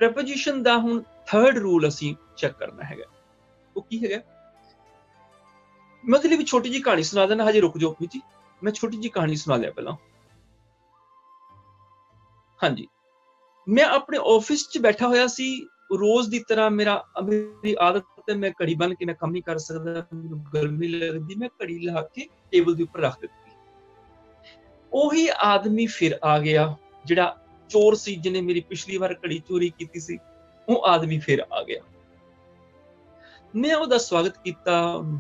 Preposition ਦਾ ਹੁਣ third rule ਅਸੀਂ check ਕਰਨਾ ਹੈਗਾ। ਉਹ ਕੀ ਹੈਗਾ? ਮੈਂ ਉਹਦੇ ਲਈ ਵੀ ਛੋਟੀ ਜਿਹੀ ਕਹਾਣੀ ਸੁਣਾ ਦੇਣਾ। ਹਜੇ ਰੁਕ ਜਾਓ ਜੀ, ਮੈਂ ਛੋਟੀ ਜਿਹੀ ਕਹਾਣੀ ਸੁਣਾ ਲਿਆ ਪਹਿਲਾਂ। ਹਾਂਜੀ, ਮੈਂ ਆਪਣੇ ਆਫਿਸ 'ਚ ਬੈਠਾ ਹੋਇਆ ਸੀ, ਰੋਜ਼ ਦੀ ਤਰ੍ਹਾਂ ਮੇਰੀ ਆਦਤ ਹੈ, ਮੈਂ ਘੜੀ ਬੰਨ ਕੇ ਮੈਂ ਕੰਮ ਨਹੀਂ ਕਰ ਸਕਦਾ, ਮੈਨੂੰ ਗਰਮੀ ਲੱਗਦੀ, ਮੈਂ ਘੜੀ ਲਾ ਕੇ ਟੇਬਲ ਦੇ ਉੱਪਰ ਰੱਖ ਦਿੱਤੀ। ਉਹੀ ਆਦਮੀ ਫਿਰ ਆ ਗਿਆ ਜਿਹੜਾ ਚੋਰ ਸੀ, ਜਿਹਨੇ ਮੇਰੀ ਪਿਛਲੀ ਵਾਰ ਘੜੀ ਚੋਰੀ ਕੀਤੀ ਸੀ। ਉਹ ਆਦਮੀ ਫਿਰ ਆ ਗਿਆ। ਮੈਂ ਉਹਦਾ ਸਵਾਗਤ ਕੀਤਾ,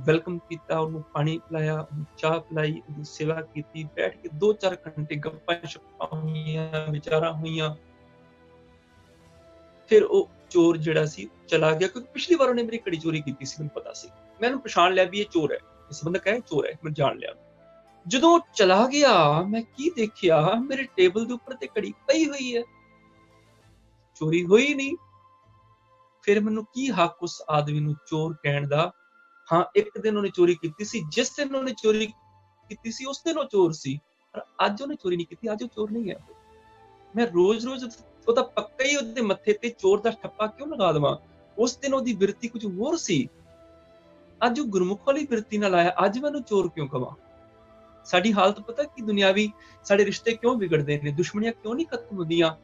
ਵੈਲਕਮ ਕੀਤਾ, ਉਹਨੂੰ ਪਾਣੀ ਪਿਲਾਇਆ, ਉਹਨੂੰ ਚਾਹ ਪਿਲਾਈ, ਉਹਦੀ ਸੇਵਾ ਕੀਤੀ, ਬੈਠ ਕੇ 2-4 ਘੰਟੇ ਗੱਪਾਂ ਸ਼ੱਪਾਂ ਹੋਈਆਂ, ਵਿਚਾਰਾਂ ਹੋਈਆਂ। ਫਿਰ ਉਹ ਚੋਰ ਜਿਹੜਾ ਸੀ ਚਲਾ ਗਿਆ, ਕਿਉਂਕਿ ਪਿਛਲੀ ਵਾਰ ਉਹਨੇ ਮੇਰੀ ਘੜੀ ਚੋਰੀ ਕੀਤੀ ਸੀ, ਮੈਨੂੰ ਪਤਾ ਸੀ। ਮੈਂ ਉਹਨੂੰ ਪਛਾਣ ਲਿਆ ਵੀ ਇਹ ਚੋਰ ਹੈ, ਇਹ ਸੰਬੰਧਕ ਹੈ, ਚੋਰ ਹੈ, ਮੈਂ ਜਾਣ ਲਿਆ। ਜਦੋਂ ਚਲਾ ਗਿਆ, ਮੈਂ ਕੀ ਦੇਖਿਆ, ਮੇਰੇ ਟੇਬਲ ਦੇ ਉੱਪਰ ਤੇ ਘੜੀ ਪਈ ਹੋਈ ਹੈ, ਚੋਰੀ ਹੋਈ ਨਹੀਂ। ਫਿਰ ਮੈਨੂੰ ਕੀ ਹੱਕ ਉਸ ਆਦਮੀ ਨੂੰ ਚੋਰ ਕਹਿਣ ਦਾ? ਹਾਂ, ਇੱਕ ਦਿਨ ਉਹਨੇ ਚੋਰੀ ਕੀਤੀ ਸੀ, ਜਿਸ ਦਿਨ ਉਹਨੇ ਚੋਰੀ ਕੀਤੀ ਸੀ ਉਸ ਦਿਨ ਉਹ ਚੋਰ ਸੀ, ਪਰ ਅੱਜ ਉਹਨੇ ਚੋਰੀ ਨਹੀਂ ਕੀਤੀ, ਅੱਜ ਉਹ ਚੋਰ ਨਹੀਂ ਹੈ। ਮੈਂ ਰੋਜ਼-ਰੋਜ਼ ਉਹ ਤਾਂ ਪੱਕਾ ਹੀ ਉਹਦੇ ਮੱਥੇ ਤੇ ਚੋਰ ਦਾ ਠੱਪਾ ਕਿਉਂ ਲਗਾ ਦੇਵਾਂ? ਉਸ ਦਿਨ ਉਹਦੀ ਬਿਰਤੀ ਕੁਝ ਹੋਰ ਸੀ, ਅੱਜ ਉਹ ਗੁਰਮੁਖ ਵਾਲੀ ਬਿਰਤੀ ਨਾਲ ਆਇਆ, ਅੱਜ ਮੈਨੂੰ ਚੋਰ ਕਿਉਂ ਕਵਾਂ? ਸਾਡੀ ਹਾਲਤ ਪਤਾ ਕੀ ਦੁਨਿਆਵੀ, ਸਾਡੇ ਰਿਸ਼ਤੇ ਕਿਉਂ ਵਿਗੜਦੇ ਨੇ, ਦੁਸ਼ਮਣੀਆਂ ਕਿਉਂ ਨਹੀਂ ਖਤਮ ਹੁੰਦੀਆਂ?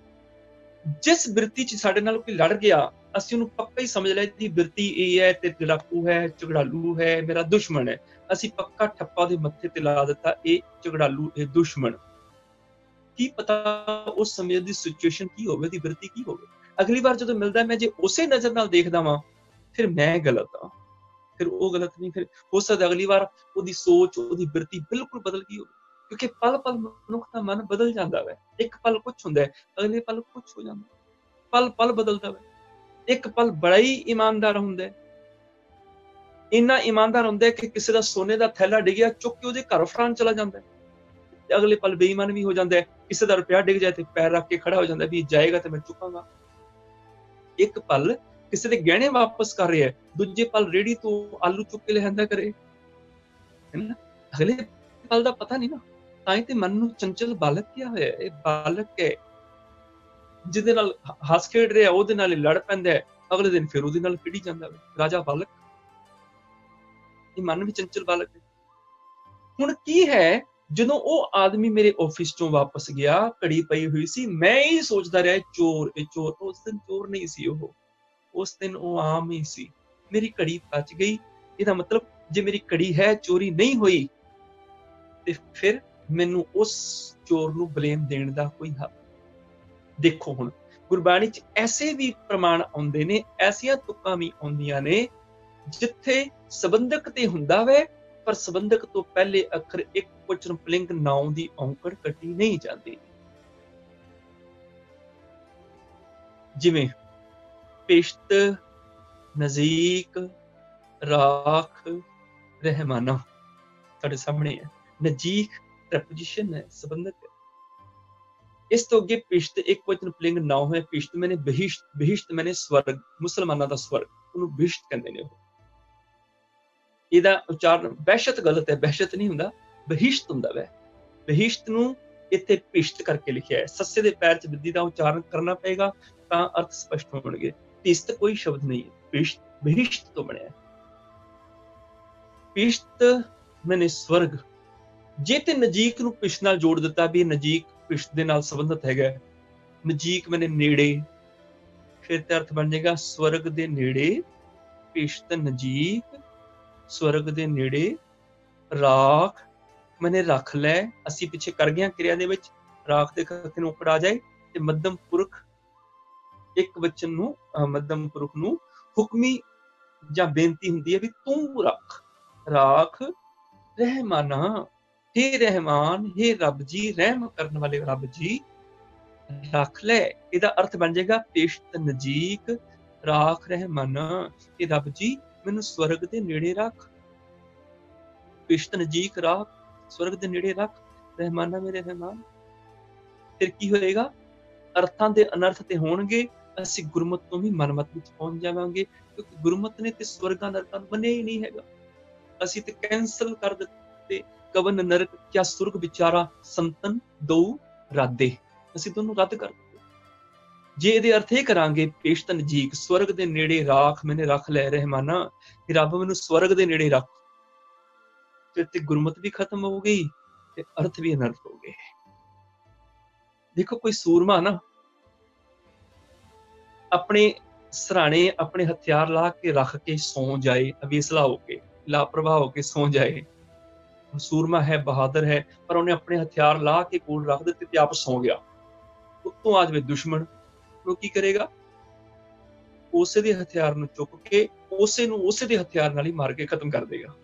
ਜਿਸ ਬਿਰਤੀ 'ਚ ਸਾਡੇ ਨਾਲ ਕੋਈ ਲੜ ਗਿਆ, ਅਸੀਂ ਉਹਨੂੰ ਪੱਕਾ ਹੀ ਸਮਝ ਲਿਆ ਕਿ ਬਿਰਤੀ ਇਹ ਹੈ ਤੇ ਲੜਾਕੂ ਹੈ, ਝਗੜਾਲੂ ਹੈ, ਮੇਰਾ ਦੁਸ਼ਮਣ ਹੈ। ਅਸੀਂ ਪੱਕਾ ਠੱਪਾ ਦੇ ਮੱਥੇ ਤੇ ਲਾ ਦਿੱਤਾ, ਇਹ ਝਗੜਾਲੂ, ਇਹ ਦੁਸ਼ਮਣ। ਕੀ ਪਤਾ ਉਸ ਸਮੇਂ ਦੀ ਸਿਚੁਏਸ਼ਨ ਕੀ ਹੋਵੇ, ਉਹਦੀ ਬਿਰਤੀ ਕੀ ਹੋਵੇ। ਅਗਲੀ ਵਾਰ ਜਦੋਂ ਮਿਲਦਾ, ਮੈਂ ਜੇ ਉਸੇ ਨਜ਼ਰ ਨਾਲ ਦੇਖਦਾ ਵਾਂ, ਫਿਰ ਮੈਂ ਗਲਤ ਹਾਂ, ਫਿਰ ਉਹ ਗਲਤ ਨਹੀਂ। ਫਿਰ ਹੋ ਸਕਦਾ ਅਗਲੀ ਵਾਰ ਉਹਦੀ ਸੋਚ, ਉਹਦੀ ਬਿਰਤੀ ਬਿਲਕੁਲ ਬਦਲ ਗਈ ਹੋਵੇ, ਕਿਉਂਕਿ ਪਲ-ਪਲ ਮਨੁੱਖ ਦਾ ਮਨ ਬਦਲ ਜਾਂਦਾ ਵਾ। ਇੱਕ ਪਲ ਕੁਛ ਹੁੰਦਾ ਹੈ, ਅਗਲੇ ਪਲ ਕੁਛ ਹੋ ਜਾਂਦਾ, ਪਲ-ਪਲ ਬਦਲਦਾ ਵਾ। ਇੱਕ ਪਲ ਬੜਾ ਹੀ ਇਮਾਨਦਾਰ ਹੁੰਦਾ ਹੈ, ਇੰਨਾ ਇਮਾਨਦਾਰ ਹੁੰਦਾ ਹੈ ਕਿ ਕਿਸੇ ਦਾ ਸੋਨੇ ਦਾ ਥੈਲਾ ਡਿੱਗਿਆ, ਚੁੱਕ ਕੇ ਉਹਦੇ ਘਰ ਫੜਾਉਣ ਚਲਾ ਜਾਂਦਾ ਹੈ। ਤੇ ਅਗਲੇ ਪਲ ਬੇਈਮਾਨ ਵੀ ਹੋ ਜਾਂਦਾ ਹੈ, ਕਿਸੇ ਦਾ ਰੁਪਇਆ ਡਿੱਗ ਜਾਏ ਤੇ ਪੈਰ ਰੱਖ ਕੇ ਖੜਾ ਹੋ ਜਾਂਦਾ ਵੀ ਜਾਏਗਾ ਤੇ ਮੈਂ ਚੁੱਕਾਂਗਾ। ਇੱਕ ਪਲ ਕਿਸੇ ਦੇ ਗਹਿਣੇ ਵਾਪਸ ਕਰ ਰਿਹਾ, ਦੂਜੇ ਪਲ ਰੇੜੀ ਤੋਂ ਆਲੂ ਚੁੱਕ ਕੇ ਲਿਆਂਦਾ ਕਰੇ, ਹੈਨਾ? ਅਗਲੇ ਪਲ ਦਾ ਪਤਾ ਨਹੀਂ ਨਾ, ਤਾਂ ਹੀ ਤੇ ਮਨ ਨੂੰ ਚੰਚਲ ਬਾਲਕ ਕਿਹਾ ਹੋਇਆ। ਇਹ ਬਾਲਕ ਹੈ, ਜਿਹਦੇ ਨਾਲ ਹੱਸ ਖੇਡ ਰਿਹਾ, ਉਹਦੇ ਨਾਲ ਹੀ ਲੜ ਪੈਂਦਾ ਹੈ, ਅਗਲੇ ਦਿਨ ਫਿਰ ਉਹਦੇ ਨਾਲ ਖੇਡੀ ਜਾਂਦਾ ਹੈ। ਰਾਜਾ ਬਾਲਕ, ਇਹ ਮਨ ਵੀ ਚੰਚਲ ਬਾਲਕ ਹੈ। ਹੁਣ ਕੀ ਹੈ, ਜਦੋਂ ਉਹ ਆਦਮੀ ਮੇਰੇ ਆਫਿਸ ਚੋਂ ਵਾਪਸ ਗਿਆ, ਘੜੀ ਪਈ ਹੋਈ ਸੀ, ਮੈਂ ਹੀ ਸੋਚਦਾ ਰਿਹਾ ਚੋਰ, ਇਹ ਚੋਰ। ਉਸ ਦਿਨ ਚੋਰ ਨਹੀਂ ਸੀ ਉਹ, ਉਸ ਦਿਨ ਉਹ ਆਮ ਹੀ ਸੀ। ਮੇਰੀ ਘੜੀ ਬਚ ਗਈ, ਇਹਦਾ ਮਤਲਬ ਜੇ ਮੇਰੀ ਘੜੀ ਹੈ, ਚੋਰੀ ਨਹੀਂ ਹੋਈ, ਤੇ ਫਿਰ ਮੈਨੂੰ ਉਸ ਚੋਰ ਨੂੰ ਬਲੇਮ ਦੇਣ ਦਾ ਕੋਈ ਹੱਕ। ਦੇਖੋ ਹੁਣ ਗੁਰਬਾਣੀ 'ਚ ਐਸੇ ਵੀ ਪ੍ਰਮਾਣ ਆਉਂਦੇ ਨੇ, ਐਸੀਆਂ ਤੁਕਾਂ ਵੀ ਆਉਂਦੀਆਂ ਨੇ ਜਿੱਥੇ ਸੰਬੰਧਕ ਤੇ ਹੁੰਦਾ ਵੇ, ਪਰ ਸੰਬੰਧਕ ਤੋਂ ਪਹਿਲੇ ਅੱਖਰ ਇੱਕ ਵਚਨ ਪੁਲਿੰਗ ਨਾਉਂ ਦੀ ਔਂਕੜ ਕੱਟੀ ਨਹੀਂ ਜਾਂਦੀ। ਜਿਵੇਂ ਪਿਸ਼ਤ, ਨਜ਼ੀਕ, ਰਾਖ, ਰਹਿਮਾਨਾ ਤੁਹਾਡੇ ਸਾਹਮਣੇ ਹੈ। ਨਜ਼ੀਕ ਪ੍ਰੈਪੋਜੀਸ਼ਨ ਹੈ, ਸੰਬੰਧਕ ਹੈ। ਇਸ ਤੋਂ ਅੱਗੇ ਪਿਸ਼ਤ ਇੱਕ ਵਚਨ ਪੁਲਿੰਗ ਨਾਉਂ ਹੈ। ਪਿਸ਼ਤ ਮੈਨੇ ਬਹਿਸ਼ਤ, ਬਹਿਸ਼ਤ ਮੈਨੇ ਸਵਰਗ, ਮੁਸਲਮਾਨਾਂ ਦਾ ਸਵਰਗ, ਉਹਨੂੰ ਬਹਿਸ਼ਤ ਕਹਿੰਦੇ ਨੇ। ਉਹ ਇਹਦਾ ਉਚਾਰਨ ਬਹਿਸ਼ਤ ਗਲਤ ਹੈ, ਬਹਿਸ਼ਤ ਨਹੀਂ ਹੁੰਦਾ, ਬਹਿਸ਼ਤ ਹੁੰਦਾ ਵੈ। ਬਹਿਸ਼ਤ ਨੂੰ ਇੱਥੇ ਪਿਸ਼ਤ ਕਰਕੇ ਲਿਖਿਆ ਹੈ। ਸੱਸੇ ਦੇ ਪੈਰ 'ਚ ਬਿੱਦੀ ਦਾ ਉਚਾਰਨ ਕਰਨਾ ਪਏਗਾ ਤਾਂ ਅਰਥ ਸਪਸ਼ਟ ਹੋਣਗੇ। ਪਿਸ਼ਤ ਕੋਈ ਸ਼ਬਦ ਨਹੀਂ ਹੈ, ਪਿਸ਼ਤ ਬਹਿਸ਼ਤ ਤੋਂ ਬਣਿਆ। ਪਿਸ਼ਤ ਮੈਨੇ ਸਵਰਗ, ਜੇ ਤੇ ਨਜ਼ੀਕ ਨੂੰ ਪਿਸ਼ਤ ਨਾਲ ਜੋੜ ਦਿੱਤਾ ਵੀ ਨਜ਼ੀਕ ਪਿਸ਼ਤ ਦੇ ਨਾਲ ਸੰਬੰਧਿਤ ਹੈਗਾ, ਨਜ਼ੀਕ ਮੈਨੇ ਨੇੜੇ, ਫਿਰ ਤੇ ਅਰਥ ਬਣ ਜਾਏਗਾ ਸਵਰਗ ਦੇ ਨੇੜੇ। ਪਿਸ਼ਤ ਨਜ਼ੀਕ, ਸਵਰਗ ਦੇ ਨੇੜੇ। ਰਾਖ ਮੈਨੇ ਰੱਖ ਲੈ, ਅਸੀਂ ਪਿੱਛੇ ਕਰ ਗਏ ਕਿਰਿਆ ਦੇ ਵਿੱਚ, ਰਾਖ ਦੇ ਖੱਤੇ ਨੂੰ ਉੱਪਰ ਆ ਜਾਏ ਤੇ ਮੱਧਮ ਪੁਰਖ ਇੱਕ ਵਚਨ ਨੂੰ, ਮੱਧਮ ਪੁਰਖ ਨੂੰ ਹੁਕਮੀ ਜਾਂ ਬੇਨਤੀ ਹੁੰਦੀ ਹੈ ਵੀ ਤੂੰ ਰੱਖ। ਰਾਖ ਰਹਿਮਾਨਾ, ਹੇ ਰਹਿਮਾਨ, ਹੇ ਰੱਬ ਜੀ, ਰਹਿਮ ਕਰਨ ਵਾਲੇ ਰੱਬ ਜੀ, ਰੱਖ ਲੈ। ਇਹਦਾ ਅਰਥ ਬਣ ਜਾਏਗਾ ਪਿਸ਼ਤ ਨਜ਼ੀਕ, ਰਾਖ ਰਹਿਮਾਨਾ, ਹੇ ਰੱਬ ਜੀ ਮੈਨੂੰ ਸਵਰਗ ਦੇ ਨੇੜੇ ਰੱਖ। ਪਿਸ਼ਤ ਨਜ਼ੀਕ, ਰਾਖ, ਸਵਰਗ ਦੇ ਨੇੜੇ ਰੱਖ, ਰਹਿਮਾਨਾ ਮੇਰੇ ਰਹਿਮਾਨ। ਫਿਰ ਕੀ ਹੋਏਗਾ? ਅਰਥਾਂ ਦੇ ਅਨਰਥ ਤੇ ਹੋਣਗੇ, ਅਸੀਂ ਗੁਰਮਤ ਤੋਂ ਵੀ ਮਨਮਤ ਵਿੱਚ ਪਹੁੰਚ ਜਾਵਾਂਗੇ, ਕਿਉਂਕਿ ਗੁਰਮਤ ਨੇ ਤੇ ਸਵਰਗਾਂ ਨਰਕਾਂ ਨੂੰ ਮੰਨਿਆ ਹੀ ਨਹੀਂ ਹੈਗਾ। ਅਸੀਂ ਤੇ ਕੈਂਸਲ ਕਰ ਦਿੱਤੇ। ਕਵਨ ਨਰਕ ਕਿਆ ਸੁਰਗ ਵਿਚਾਰਾ, ਸੰਤਨ ਦੋ ਰਾਦੇ, ਅਸੀਂ ਦੋਨੋਂ ਰੱਦ ਕਰ ਦਿੱਤੇ। ਜੇ ਇਹਦੇ ਅਰਥ ਇਹ ਕਰਾਂਗੇ ਪੇਸ਼ਤ ਨਜ਼ੀਕ, ਸਵਰਗ ਦੇ ਨੇੜੇ ਰਾਖ ਮੈਨੇ ਰੱਖ ਲੈ ਰਹਿਮਾਨਾ, ਕਿ ਰੱਬ ਮੈਨੂੰ ਸਵਰਗ ਦੇ ਨੇੜੇ ਰੱਖ, ਤੇ ਗੁਰਮਤ ਵੀ ਖਤਮ ਹੋ ਗਈ ਤੇ ਅਰਥ ਵੀ ਅਨਰਥ ਹੋ ਗਏ। ਦੇਖੋ ਕੋਈ ਸੂਰਮਾ ਨਾ ਆਪਣੇ ਸਰਾਣੇ ਆਪਣੇ ਹਥਿਆਰ ਲਾ ਕੇ ਰੱਖ ਕੇ ਸੌ ਜਾਏ, ਅਵੇਸਲਾ ਹੋ ਕੇ, ਲਾਪਰਵਾਹ ਹੋ ਕੇ ਸੌ ਜਾਏ, ਸੂਰਮਾ ਹੈ, ਬਹਾਦਰ ਹੈ, ਪਰ ਉਹਨੇ ਆਪਣੇ ਹਥਿਆਰ ਲਾ ਕੇ ਕੋਲ ਰੱਖ ਦਿੱਤੇ ਤੇ ਆਪ ਸੌ ਗਿਆ। ਉੱਤੋਂ ਆ ਜਾਵੇ ਦੁਸ਼ਮਣ, ਉਹ ਕੀ ਕਰੇਗਾ? ਉਸੇ ਦੇ ਹਥਿਆਰ ਨੂੰ ਚੁੱਕ ਕੇ ਉਸੇ ਨੂੰ ਉਸੇ ਦੇ ਹਥਿਆਰ ਨਾਲ ਹੀ ਮਾਰ ਕੇ ਖਤਮ ਕਰ ਦੇਗਾ।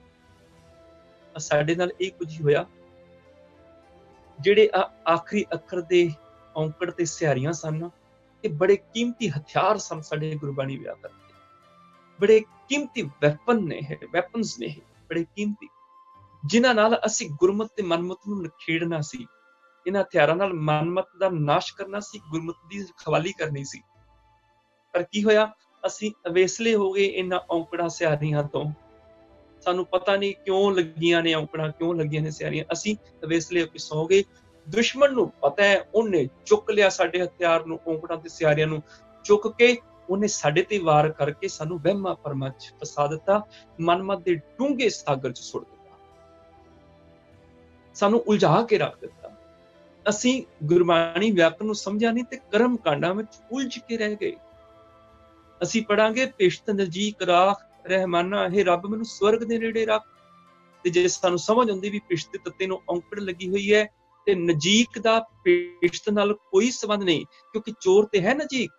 ਸਾਡੇ ਨਾਲ ਇਹ ਕੁਝ ਹੀ ਹੋਇਆ। ਜਿਹੜੇ ਆਖਰੀ ਅੱਖਰ ਦੇ ਔਂਕੜ ਤੇ ਸਿਹਾਰੀਆਂ ਸਨ, ਇਹ ਬੜੇ ਕੀਮਤੀ ਹਥਿਆਰ ਸਨ ਸਾਡੇ ਗੁਰਬਾਣੀ ਵਿਆਕਰਨ ਦੇ, ਬੜੇ ਕੀਮਤੀ ਵੈਪਨਸ ਨੇ, ਬੜੇ ਕੀਮਤੀ, ਜਿਨ੍ਹਾਂ ਨਾਲ ਅਸੀਂ ਗੁਰਮਤ ਤੇ ਮਨਮਤ ਨੂੰ ਨਖੇੜਨਾ ਸੀ। ਇਹਨਾਂ ਹਥਿਆਰਾਂ ਨਾਲ ਮਨਮਤ ਦਾ ਨਾਸ਼ ਕਰਨਾ ਸੀ, ਗੁਰਮਤ ਦੀ ਰਖਵਾਲੀ ਕਰਨੀ ਸੀ। ਪਰ ਕੀ ਹੋਇਆ? ਅਸੀਂ ਅਵੇਸਲੇ ਹੋ ਗਏ ਇਹਨਾਂ ਔਂਕੜਾਂ ਸਿਹਾਰੀਆਂ ਤੋਂ। ਸਾਨੂੰ ਪਤਾ ਨਹੀਂ ਕਿਉਂ ਲੱਗੀਆਂ ਨੇ ਔਂਕੜਾਂ, ਕਿਉਂ ਲੱਗੀਆਂ ਨੇ ਸਿਹਾਰੀਆਂ, ਅਸੀਂ ਅਵੇਸਲੇ ਹੋ ਕੇ ਸੌ ਗਏ। ਦੁਸ਼ਮਣ ਨੂੰ ਪਤਾ ਹੈ, ਉਹਨੇ ਚੁੱਕ ਲਿਆ ਸਾਡੇ ਹਥਿਆਰ ਨੂੰ, ਔਂਕੜਾਂ ਤੇ ਸਿਹਾਰੀਆਂ ਨੂੰ ਚੁੱਕ ਕੇ ਉਹਨੇ ਸਾਡੇ ਤੇ ਵਾਰ ਕਰਕੇ ਸਾਨੂੰ ਵਹਿਮਾਂ ਭਰਮਾਂ 'ਚ ਫਸਾ ਦਿੱਤਾ, ਮਨਮਤ ਦੇ ਡੂੰਘੇ ਸਾਗਰ 'ਚ ਸੁੱਟ ਦਿੱਤਾ, ਸਾਨੂੰ ਉਲਝਾ ਕੇ ਰੱਖ ਦਿੱਤਾ। ਅਸੀਂ ਗੁਰਬਾਣੀ ਵਿਆਕਰਨ ਨੂੰ ਸਮਝਿਆ ਨਹੀਂ ਤੇ ਕਰਮ ਕਾਂਡਾਂ ਵਿੱਚ ਉਲਝ ਕੇ ਰਹਿ ਗਏ। ਅਸੀਂ ਪੜਾਂਗੇ ਪੇਸ਼ਤ ਨਜ਼ੀਕ ਰਾਖ ਰਹਿਮਾਨਾ, ਇਹ ਰੱਬ ਮੈਨੂੰ ਸਵਰਗ ਦੇ ਨੇੜੇ ਰੱਖ, ਤੇ ਜੇ ਸਾਨੂੰ ਸਮਝ ਆਉਂਦੀ ਵੀ ਪਿਸ਼ਤ ਦੇ ਤੱਤੇ ਨੂੰ ਔਂਕੜ ਲੱਗੀ ਹੋਈ ਹੈ ਤੇ ਨਜ਼ੀਕ ਦਾ ਪਿਸ਼ਤ ਨਾਲ ਕੋਈ ਸੰਬੰਧ ਨਹੀਂ, ਕਿਉਂਕਿ ਚੋਰ ਤੇ ਹੈ ਨਜ਼ੀਕ,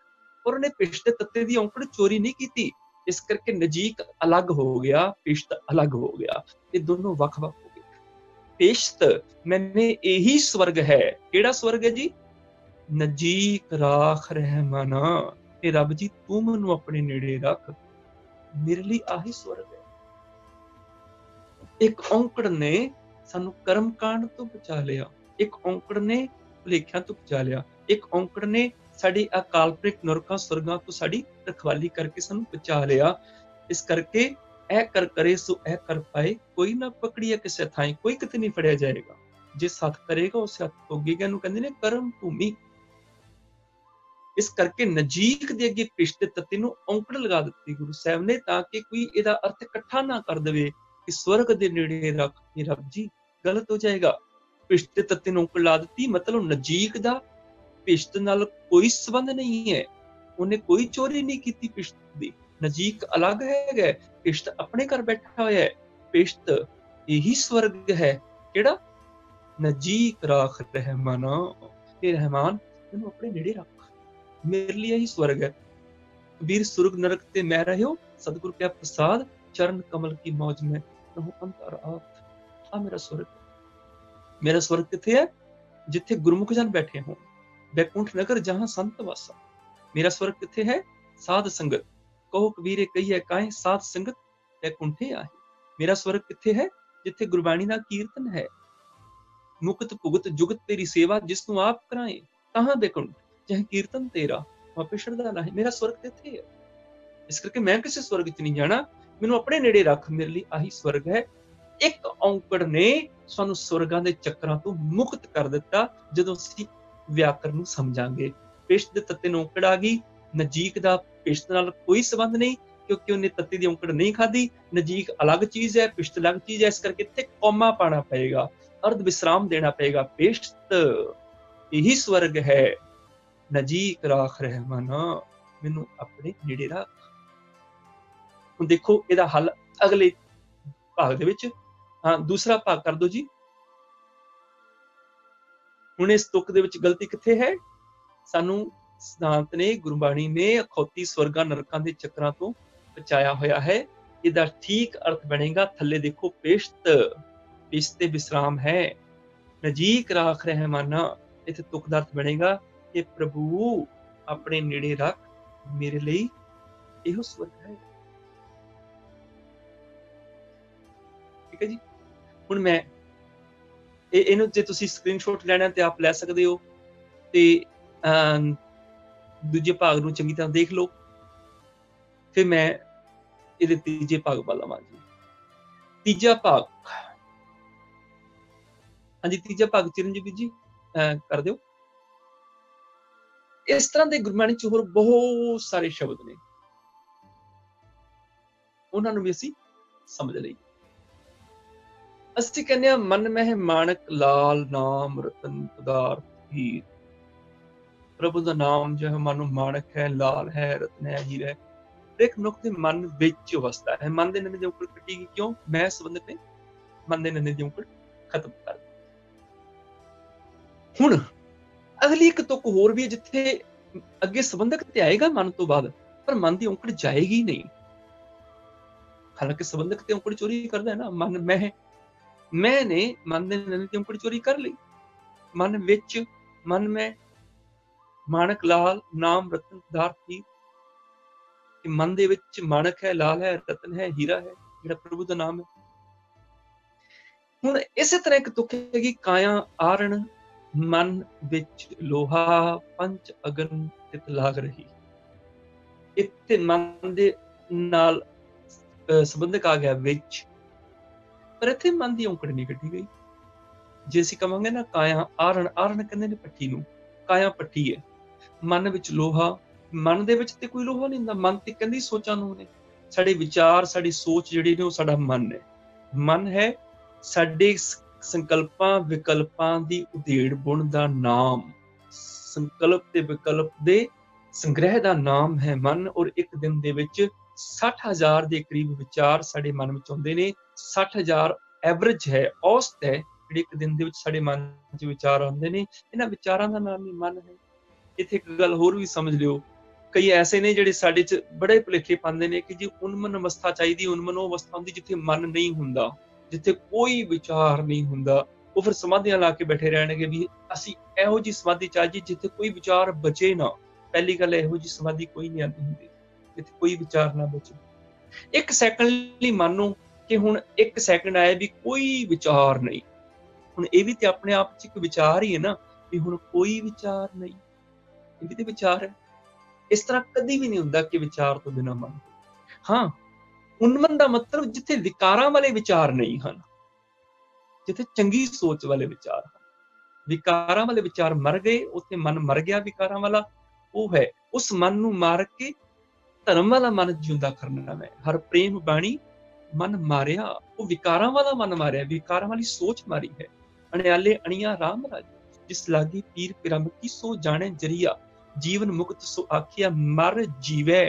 ਪਰ ਉਹਨੇ ਪਿਸ਼ਤ ਦੇ ਤੱਤੇ ਦੀ ਔਂਕੜ ਚੋਰੀ ਨਹੀਂ ਕੀਤੀ, ਇਸ ਕਰਕੇ ਨਜ਼ੀਕ ਅਲੱਗ ਹੋ ਗਿਆ, ਪਿਸ਼ਤ ਅਲੱਗ ਹੋ ਗਿਆ, ਇਹ ਦੋਨੋਂ ਵੱਖ-ਵੱਖ ਹੋ ਗਏ। ਪਿਸ਼ਤ ਮੈਨੇ ਇਹੀ ਸਵਰਗ ਹੈ, ਕਿਹੜਾ ਸਵਰਗ ਹੈ ਜੀ? ਨਜ਼ੀਕ ਰਾਖ ਰਹਿਮਾਨਾ, ਇਹ ਰੱਬ ਜੀ ਤੂੰ ਮੈਨੂੰ ਆਪਣੇ ਨੇੜੇ ਰੱਖ, ਮੇਰੇ ਲਈ ਆਹੀ ਸਵਰਗ ਹੈ। ਇੱਕ ਔਂਕੜ ਨੇ ਸਾਨੂੰ ਕਰਮ ਕਾਂਡ ਤੋਂ ਬਚਾ ਲਿਆ, ਇੱਕ ਔਂਕੜ ਨੇ ਭੁਲੇਖਿਆਂ ਤੋਂ ਬਚਾ ਲਿਆ, ਇੱਕ ਔਂਕੜ ਨੇ ਸਾਡੀ ਅਕਾਲਪਨਿਕ ਨਰਕਾਂ ਸਵਰਗਾਂ ਤੋਂ ਸਾਡੀ ਰਖਵਾਲੀ ਕਰਕੇ ਸਾਨੂੰ ਬਚਾ ਲਿਆ। ਇਸ ਕਰਕੇ ਇਹ ਕਰ ਕਰੇ ਸੋ ਇਹ ਕਰ ਪਾਏ, ਕੋਈ ਨਾ ਪਕੜੀਏ ਕਿਸੇ ਥਾਂ, ਕੋਈ ਕਿਤੇ ਨਹੀਂ ਫੜਿਆ ਜਾਏਗਾ, ਜੇ ਸੱਤ ਕਰੇਗਾ ਉਸ ਹੱਥ ਭੋਗੇਗਾ। ਇਹਨੂੰ ਕਹਿੰਦੇ ਨੇ ਕਰਮ ਭੂਮੀ। ਇਸ ਕਰਕੇ ਨਜ਼ੀਕ ਦੇ ਅੱਗੇ ਪਿਸ਼ਤ ਦੇ ਤੱਤੇ ਨੂੰ ਔਂਕੜ ਲਗਾ ਦਿੱਤੀ ਗੁਰੂ ਸਾਹਿਬ ਨੇ, ਤਾਂ ਕਿ ਕੋਈ ਇਹਦਾ ਅਰਥ ਇਕੱਠਾ ਨਾ ਕਰ ਦੇਵੇ ਕਿ ਸਵਰਗ ਦੇ ਨੇੜੇ ਰੱਖ, ਇਹ ਰੱਬ ਜੀ ਗਲਤ ਹੋ ਜਾਏਗਾ। ਪਿਸ਼ਤ ਦੇ ਤੱਤੇ ਨੂੰ ਔਂਕੜ ਲਾ ਦਿੱਤੀ, ਮਤਲਬ ਨਜ਼ੀਕ ਦਾ ਪਿਸ਼ਤ ਨਾਲ ਕੋਈ ਸੰਬੰਧ ਨਹੀਂ ਹੈ, ਉਹਨੇ ਕੋਈ ਚੋਰੀ ਨਹੀਂ ਕੀਤੀ ਪਿਸ਼ਤ ਦੀ। ਨਜ਼ੀਕ ਅਲੱਗ ਹੈਗਾ, ਪਿਸ਼ਤ ਆਪਣੇ ਘਰ ਬੈਠਾ ਹੋਇਆ ਹੈ। ਪਿਸ਼ਤ ਇਹੀ ਸਵਰਗ ਹੈ, ਕਿਹੜਾ? ਨਜ਼ੀਕ ਰਾਖ ਰਹਿਮਾਨਾ, ਇਹ ਰਹਿਮਾਨ ਮੈਨੂੰ ਆਪਣੇ ਨੇੜੇ ਰੱਖ, ਮੇਰੇ ਲਈ ਇਹੀ ਸਵਰਗ ਹੈ। ਕਬੀਰ ਸੁਰਗ ਨਰਕ ਤੇ ਮੈਂ ਰਹਿਓ, ਸਤਿਗੁਰ ਕਾ ਪ੍ਰਸਾਦ, ਚਰਨ ਕਮਲ ਕੀ ਮੌਜ ਮੈਂ ਰਹੂੰ ਅੰਤਰ ਆਪ। ਆ ਮੇਰਾ ਸਵਰਗ। ਮੇਰਾ ਸਵਰਗ ਕਿੱਥੇ ਹੈ? ਜਿੱਥੇ ਗੁਰਮੁਖ ਜਨ ਬੈਠੇ ਹੋਣ, ਬੈਕੁੰਠ ਨਗਰ ਜਹਾਂ ਸੰਤ ਵਾਸਾ। ਮੇਰਾ ਸਵਰਗ ਕਿੱਥੇ ਹੈ? ਸਾਧ ਸੰਗਤ। ਕਹੋ ਕਬੀਰੇ ਕਹੀਏ ਕਾਹੇ, ਸਾਧ ਸੰਗਤ ਬੈਕੁੰਠੇ ਆਹੇ। ਮੇਰਾ ਸਵਰਗ ਕਿੱਥੇ ਹੈ? ਜਿੱਥੇ ਗੁਰਬਾਣੀ ਦਾ ਕੀਰਤਨ ਹੈ। ਮੁਕਤ ਭੁਗਤ ਜੁਗਤ ਤੇਰੀ ਸੇਵਾ, ਜਿਸ ਨੂੰ ਆਪ ਕਰਾਏ, ਤਹਾਂ ਬੈਕੁੰਠ ਚਾਹੇ ਕੀਰਤਨ ਤੇਰਾ ਵਾਪੇ ਸ਼ਰਧਾ ਲਾਹੇ। ਮੇਰਾ ਸਵਰਗ ਇੱਥੇ ਹੈ। ਇਸ ਕਰਕੇ ਮੈਂ ਕਿਸੇ ਸਵਰਗ 'ਚ ਨਹੀਂ ਜਾਣਾ, ਮੈਨੂੰ ਆਪਣੇ ਨੇੜੇ ਰੱਖ, ਮੇਰੇ ਲਈ ਆਹੀ ਸਵਰਗ ਹੈ। ਇੱਕ ਔਂਕੜ ਨੇ ਸਾਨੂੰ ਸਵਰਗਾਂ ਦੇ ਚੱਕਰਾਂ ਤੋਂ ਮੁਕਤ ਕਰ ਦਿੱਤਾ। ਜਦੋਂ ਅਸੀਂ ਵਿਆਕਰਨ ਨੂੰ ਸਮਝਾਂਗੇ, ਪਿਸ਼ਤ ਦੇ ਤੱਤੇ ਨੂੰ ਔਂਕੜ ਆ ਗਈ, ਨਜ਼ੀਕ ਦਾ ਪਿਸ਼ਤ ਨਾਲ ਕੋਈ ਸੰਬੰਧ ਨਹੀਂ, ਕਿਉਂਕਿ ਉਹਨੇ ਤੱਤੇ ਦੀ ਔਂਕੜ ਨਹੀਂ ਖਾਧੀ। ਨਜ਼ੀਕ ਅਲੱਗ ਚੀਜ਼ ਹੈ, ਪਿਸ਼ਤ ਅਲੱਗ ਚੀਜ਼ ਹੈ, ਇਸ ਕਰਕੇ ਇੱਥੇ ਕੌਮਾ ਪਾਣਾ ਪਏਗਾ, ਅਰਧ ਵਿਸਰਾਮ ਦੇਣਾ ਪਏਗਾ। ਪਿਸ਼ਤ ਇਹੀ ਸਵਰਗ ਹੈ, ਨਜ਼ੀਕ ਰਾਖ ਰਹਿਮਾਨਾ, ਮੈਨੂੰ ਆਪਣੇ ਨੇੜੇ ਰੱਖ। ਹੁਣ ਦੇਖੋ ਇਹਦਾ ਹੱਲ ਅਗਲੇ ਭਾਗ ਦੇ ਵਿੱਚ। ਹਾਂ, ਦੂਸਰਾ ਭਾਗ ਕਰ ਦਿਓ ਜੀ। ਹੁਣ ਇਸ ਤੁਕ ਦੇ ਵਿੱਚ ਗਲਤੀ ਕਿੱਥੇ ਹੈ? ਸਾਨੂੰ ਸਿਧਾਂਤ ਨੇ, ਗੁਰਬਾਣੀ ਨੇ ਅਖੌਤੀ ਸਵਰਗਾਂ ਨਰਕਾਂ ਦੇ ਚੱਕਰਾਂ ਤੋਂ ਬਚਾਇਆ ਹੋਇਆ ਹੈ। ਇਹਦਾ ਠੀਕ ਅਰਥ ਬਣੇਗਾ, ਥੱਲੇ ਦੇਖੋ, ਪਿਸ਼ਤ, ਪਿਸ਼ਤ ਤੇ ਵਿਸਰਾਮ ਹੈ, ਨਜ਼ੀਕ ਰਾਖ ਰਹਿਮਾਨਾ। ਇੱਥੇ ਤੁਕ ਦਾ ਅਰਥ ਬਣੇਗਾ ਕਿ ਪ੍ਰਭੂ ਆਪਣੇ ਨੇੜੇ ਰੱਖ, ਮੇਰੇ ਲਈ ਇਹੋ ਸਵਰਗ ਹੈ। ਠੀਕ ਹੈ ਜੀ। ਹੁਣ ਮੈਂ ਇਹਨੂੰ ਜੇ ਤੁਸੀਂ ਸਕਰੀਨਸ਼ਾਟ ਲੈਣਾ ਤੇ ਆਪ ਲੈ ਸਕਦੇ ਹੋ, ਤੇ ਦੂਜੇ ਭਾਗ ਨੂੰ ਚੰਗੀ ਤਰ੍ਹਾਂ ਦੇਖ ਲਓ, ਫਿਰ ਮੈਂ ਇਹਦੇ ਤੀਜੇ ਭਾਗ ਵੱਲ ਆਵਾਂਗੀ। ਤੀਜਾ ਭਾਗ, ਹਾਂਜੀ ਤੀਜਾ ਭਾਗ ਚਰਨਜੀਤ ਜੀ ਕਰ ਦਿਓ। इस तरह के गुरबाणी च होर बहुत सारे शब्द ने, उन्होंने भी असी समझ लईए। असी कहने मन मह माणक लाल नाम रतन पदार्थ हीर। प्रभु का नाम जो है मानो माणक है, लाल है, रत्न है, हीरा है। एक मनुख के मन विच वसदा है। मन के नन्हे दी औंकड़ कटी गई, क्यों? मैं संबंधित ने मन के नन्हे दी औंकड़ खत्म कर दी। हुण अगली एक तुक होर भी है, जिथे अगे संबंधक ते आएगा मन तो बाद, पर मन की औंकड़ जाएगी नहीं। हालांकि संबंधक ते औंकड़ चोरी करदा है ना, मन मैं ने मन के नन्हे दी औंकड़ चोरी कर ली। मन विच, मन में माणक लाल नाम रतन पदार्थ हीर। कि मन दे विच माणक है, लाल है, रतन है, हीरा है, जिहड़ा प्रभु दा नाम है। हुण इसे तरह एक तुक है कि काया आरण मन विच लोहा पंच अगन तित लाग रही। इत्थे मन दे नाल संबंधक आ गया विच, पर इत्थे मन दी औंकड़ नहीं कटी गई। जे असीं कहांगे ना काया आरण, आरण कहंदे ने पट्ठी नूं, काया पट्ठी है। मन विच लोहा, मन दे विच ते कोई लोहा नहीं हुंदा। मन ते कहंदी सोचां नूं ने, साडे विचार, साडी सोच जिहड़ी ने ਉਹ ਸਾਡਾ मन है। मन है ਸਾਡੇ संकल्पां विकल्पां दी उधेड़ बुण दा नाम। संकल्प ते विकल्प दे संग्रह दा नाम है मन। और एक दिन दे विच 60,000 ਦੇ ਕਰੀਬ ਵਿਚਾਰ ਸਾਡੇ ਮਨ ਵਿੱਚ ਆਉਂਦੇ ਨੇ। 60,000 ਐਵਰੇਜ ਹੈ, ਔਸਤ ਹੈ ਜਿਹੜੇ ਇੱਕ ਦਿਨ ਦੇ ਵਿੱਚ ਸਾਡੇ ਮਨ 'ਚ ਵਿਚਾਰ ਆਉਂਦੇ ਨੇ। ਇਹਨਾਂ ਵਿਚਾਰਾਂ ਦਾ ਨਾਮ ਹੀ ਮਨ ਹੈ। ਇੱਥੇ ਇੱਕ ਗੱਲ ਹੋਰ ਵੀ ਸਮਝ ਲਿਓ, ਕਈ ਐਸੇ ਨੇ ਜਿਹੜੇ ਸਾਡੇ 'ਚ ਬੜੇ ਭੁਲੇਖੇ ਪਾਉਂਦੇ ਨੇ ਕਿ ਜੀ ਉਨਮਨ ਅਵਸਥਾ ਚਾਹੀਦੀ। ਉਨਮਨ ਉਹ ਅਵਸਥਾ ਹੁੰਦੀ ਜਿੱਥੇ ਮਨ ਨਹੀਂ ਹੁੰਦਾ, ਜਿੱਥੇ ਕੋਈ ਵਿਚਾਰ ਨਹੀਂ ਹੁੰਦਾ। ਉਹ ਫਿਰ ਸਮਾਧੀਆਂ ਲਾ ਕੇ ਬੈਠੇ ਰਹਿਣਗੇ ਵੀ ਅਸੀਂ ਇਹੋ ਜਿਹੀ ਸਮਾਧੀ ਚਾਹੀਏ ਜਿੱਥੇ ਕੋਈ ਵਿਚਾਰ ਬਚੇ ਨਾ। ਪਹਿਲੀ ਗੱਲ ਇਹੋ ਜਿਹੀ ਸਮਾਧੀ ਕੋਈ ਨਹੀਂ ਆਉਂਦੀ ਹੁੰਦੀ ਜਿੱਥੇ ਕੋਈ ਵਿਚਾਰ ਨਾ ਬਚੇ। ਇੱਕ ਸੈਕਿੰਡ ਲਈ ਮੰਨੋ ਕਿ ਹੁਣ ਇੱਕ ਸੈਕਿੰਡ ਆਇਆ ਵੀ ਕੋਈ ਵਿਚਾਰ ਨਹੀਂ। ਹੁਣ ਇਹ ਵੀ ਤੇ ਆਪਣੇ ਆਪ 'ਚ ਇੱਕ ਵਿਚਾਰ ਹੀ ਹੈ ਨਾ ਵੀ ਹੁਣ ਕੋਈ ਵਿਚਾਰ ਨਹੀਂ, ਇਹ ਵੀ ਤੇ ਵਿਚਾਰ ਹੈ। ਇਸ ਤਰ੍ਹਾਂ ਕਦੀ ਵੀ ਨਹੀਂ ਹੁੰਦਾ ਕਿ ਵਿਚਾਰ ਤੋਂ ਬਿਨਾਂ ਮਨ। ਹਾਂ, ਉਨਮਨ ਦਾ ਮਤਲਬ ਜਿੱਥੇ ਵਿਕਾਰਾਂ ਵਾਲੇ ਵਿਚਾਰ ਨਹੀਂ ਹਨ, ਜਿੱਥੇ ਚੰਗੀ ਸੋਚ ਵਾਲੇ ਵਿਚਾਰ ਹਨ। ਵਿਕਾਰਾਂ ਵਾਲੇ ਵਿਚਾਰ ਮਰ ਗਏ, ਉੱਥੇ ਮਨ ਮਰ ਗਿਆ ਵਿਕਾਰਾਂ ਵਾਲਾ। ਉਹ ਹੈ ਉਸ ਮਨ ਨੂੰ ਮਾਰ ਕੇ ਧਰਮ ਵਾਲਾ ਮਨ ਜਿਉਂਦਾ ਕਰਨਾ। ਮੈਂ ਹਰ ਪ੍ਰੇਮ ਬਾਣੀ ਮਨ ਮਾਰਿਆ, ਉਹ ਵਿਕਾਰਾਂ ਵਾਲਾ ਮਨ ਮਾਰਿਆ, ਵਿਕਾਰਾਂ ਵਾਲੀ ਸੋਚ ਮਾਰੀ ਹੈ। ਅਣਿਆਲੇ ਅਣੀਆਂ ਰਾਮ ਰਾਜ ਜਿਸ ਲਾਗੀ ਪੀਰ ਪਿਰਮ ਕੀ ਸੋ ਜਾਣੇ ਜਰੀਆ। ਜੀਵਨ ਮੁਕਤ ਸੋ ਆਖਿਆ ਮਰ ਜੀਵੈ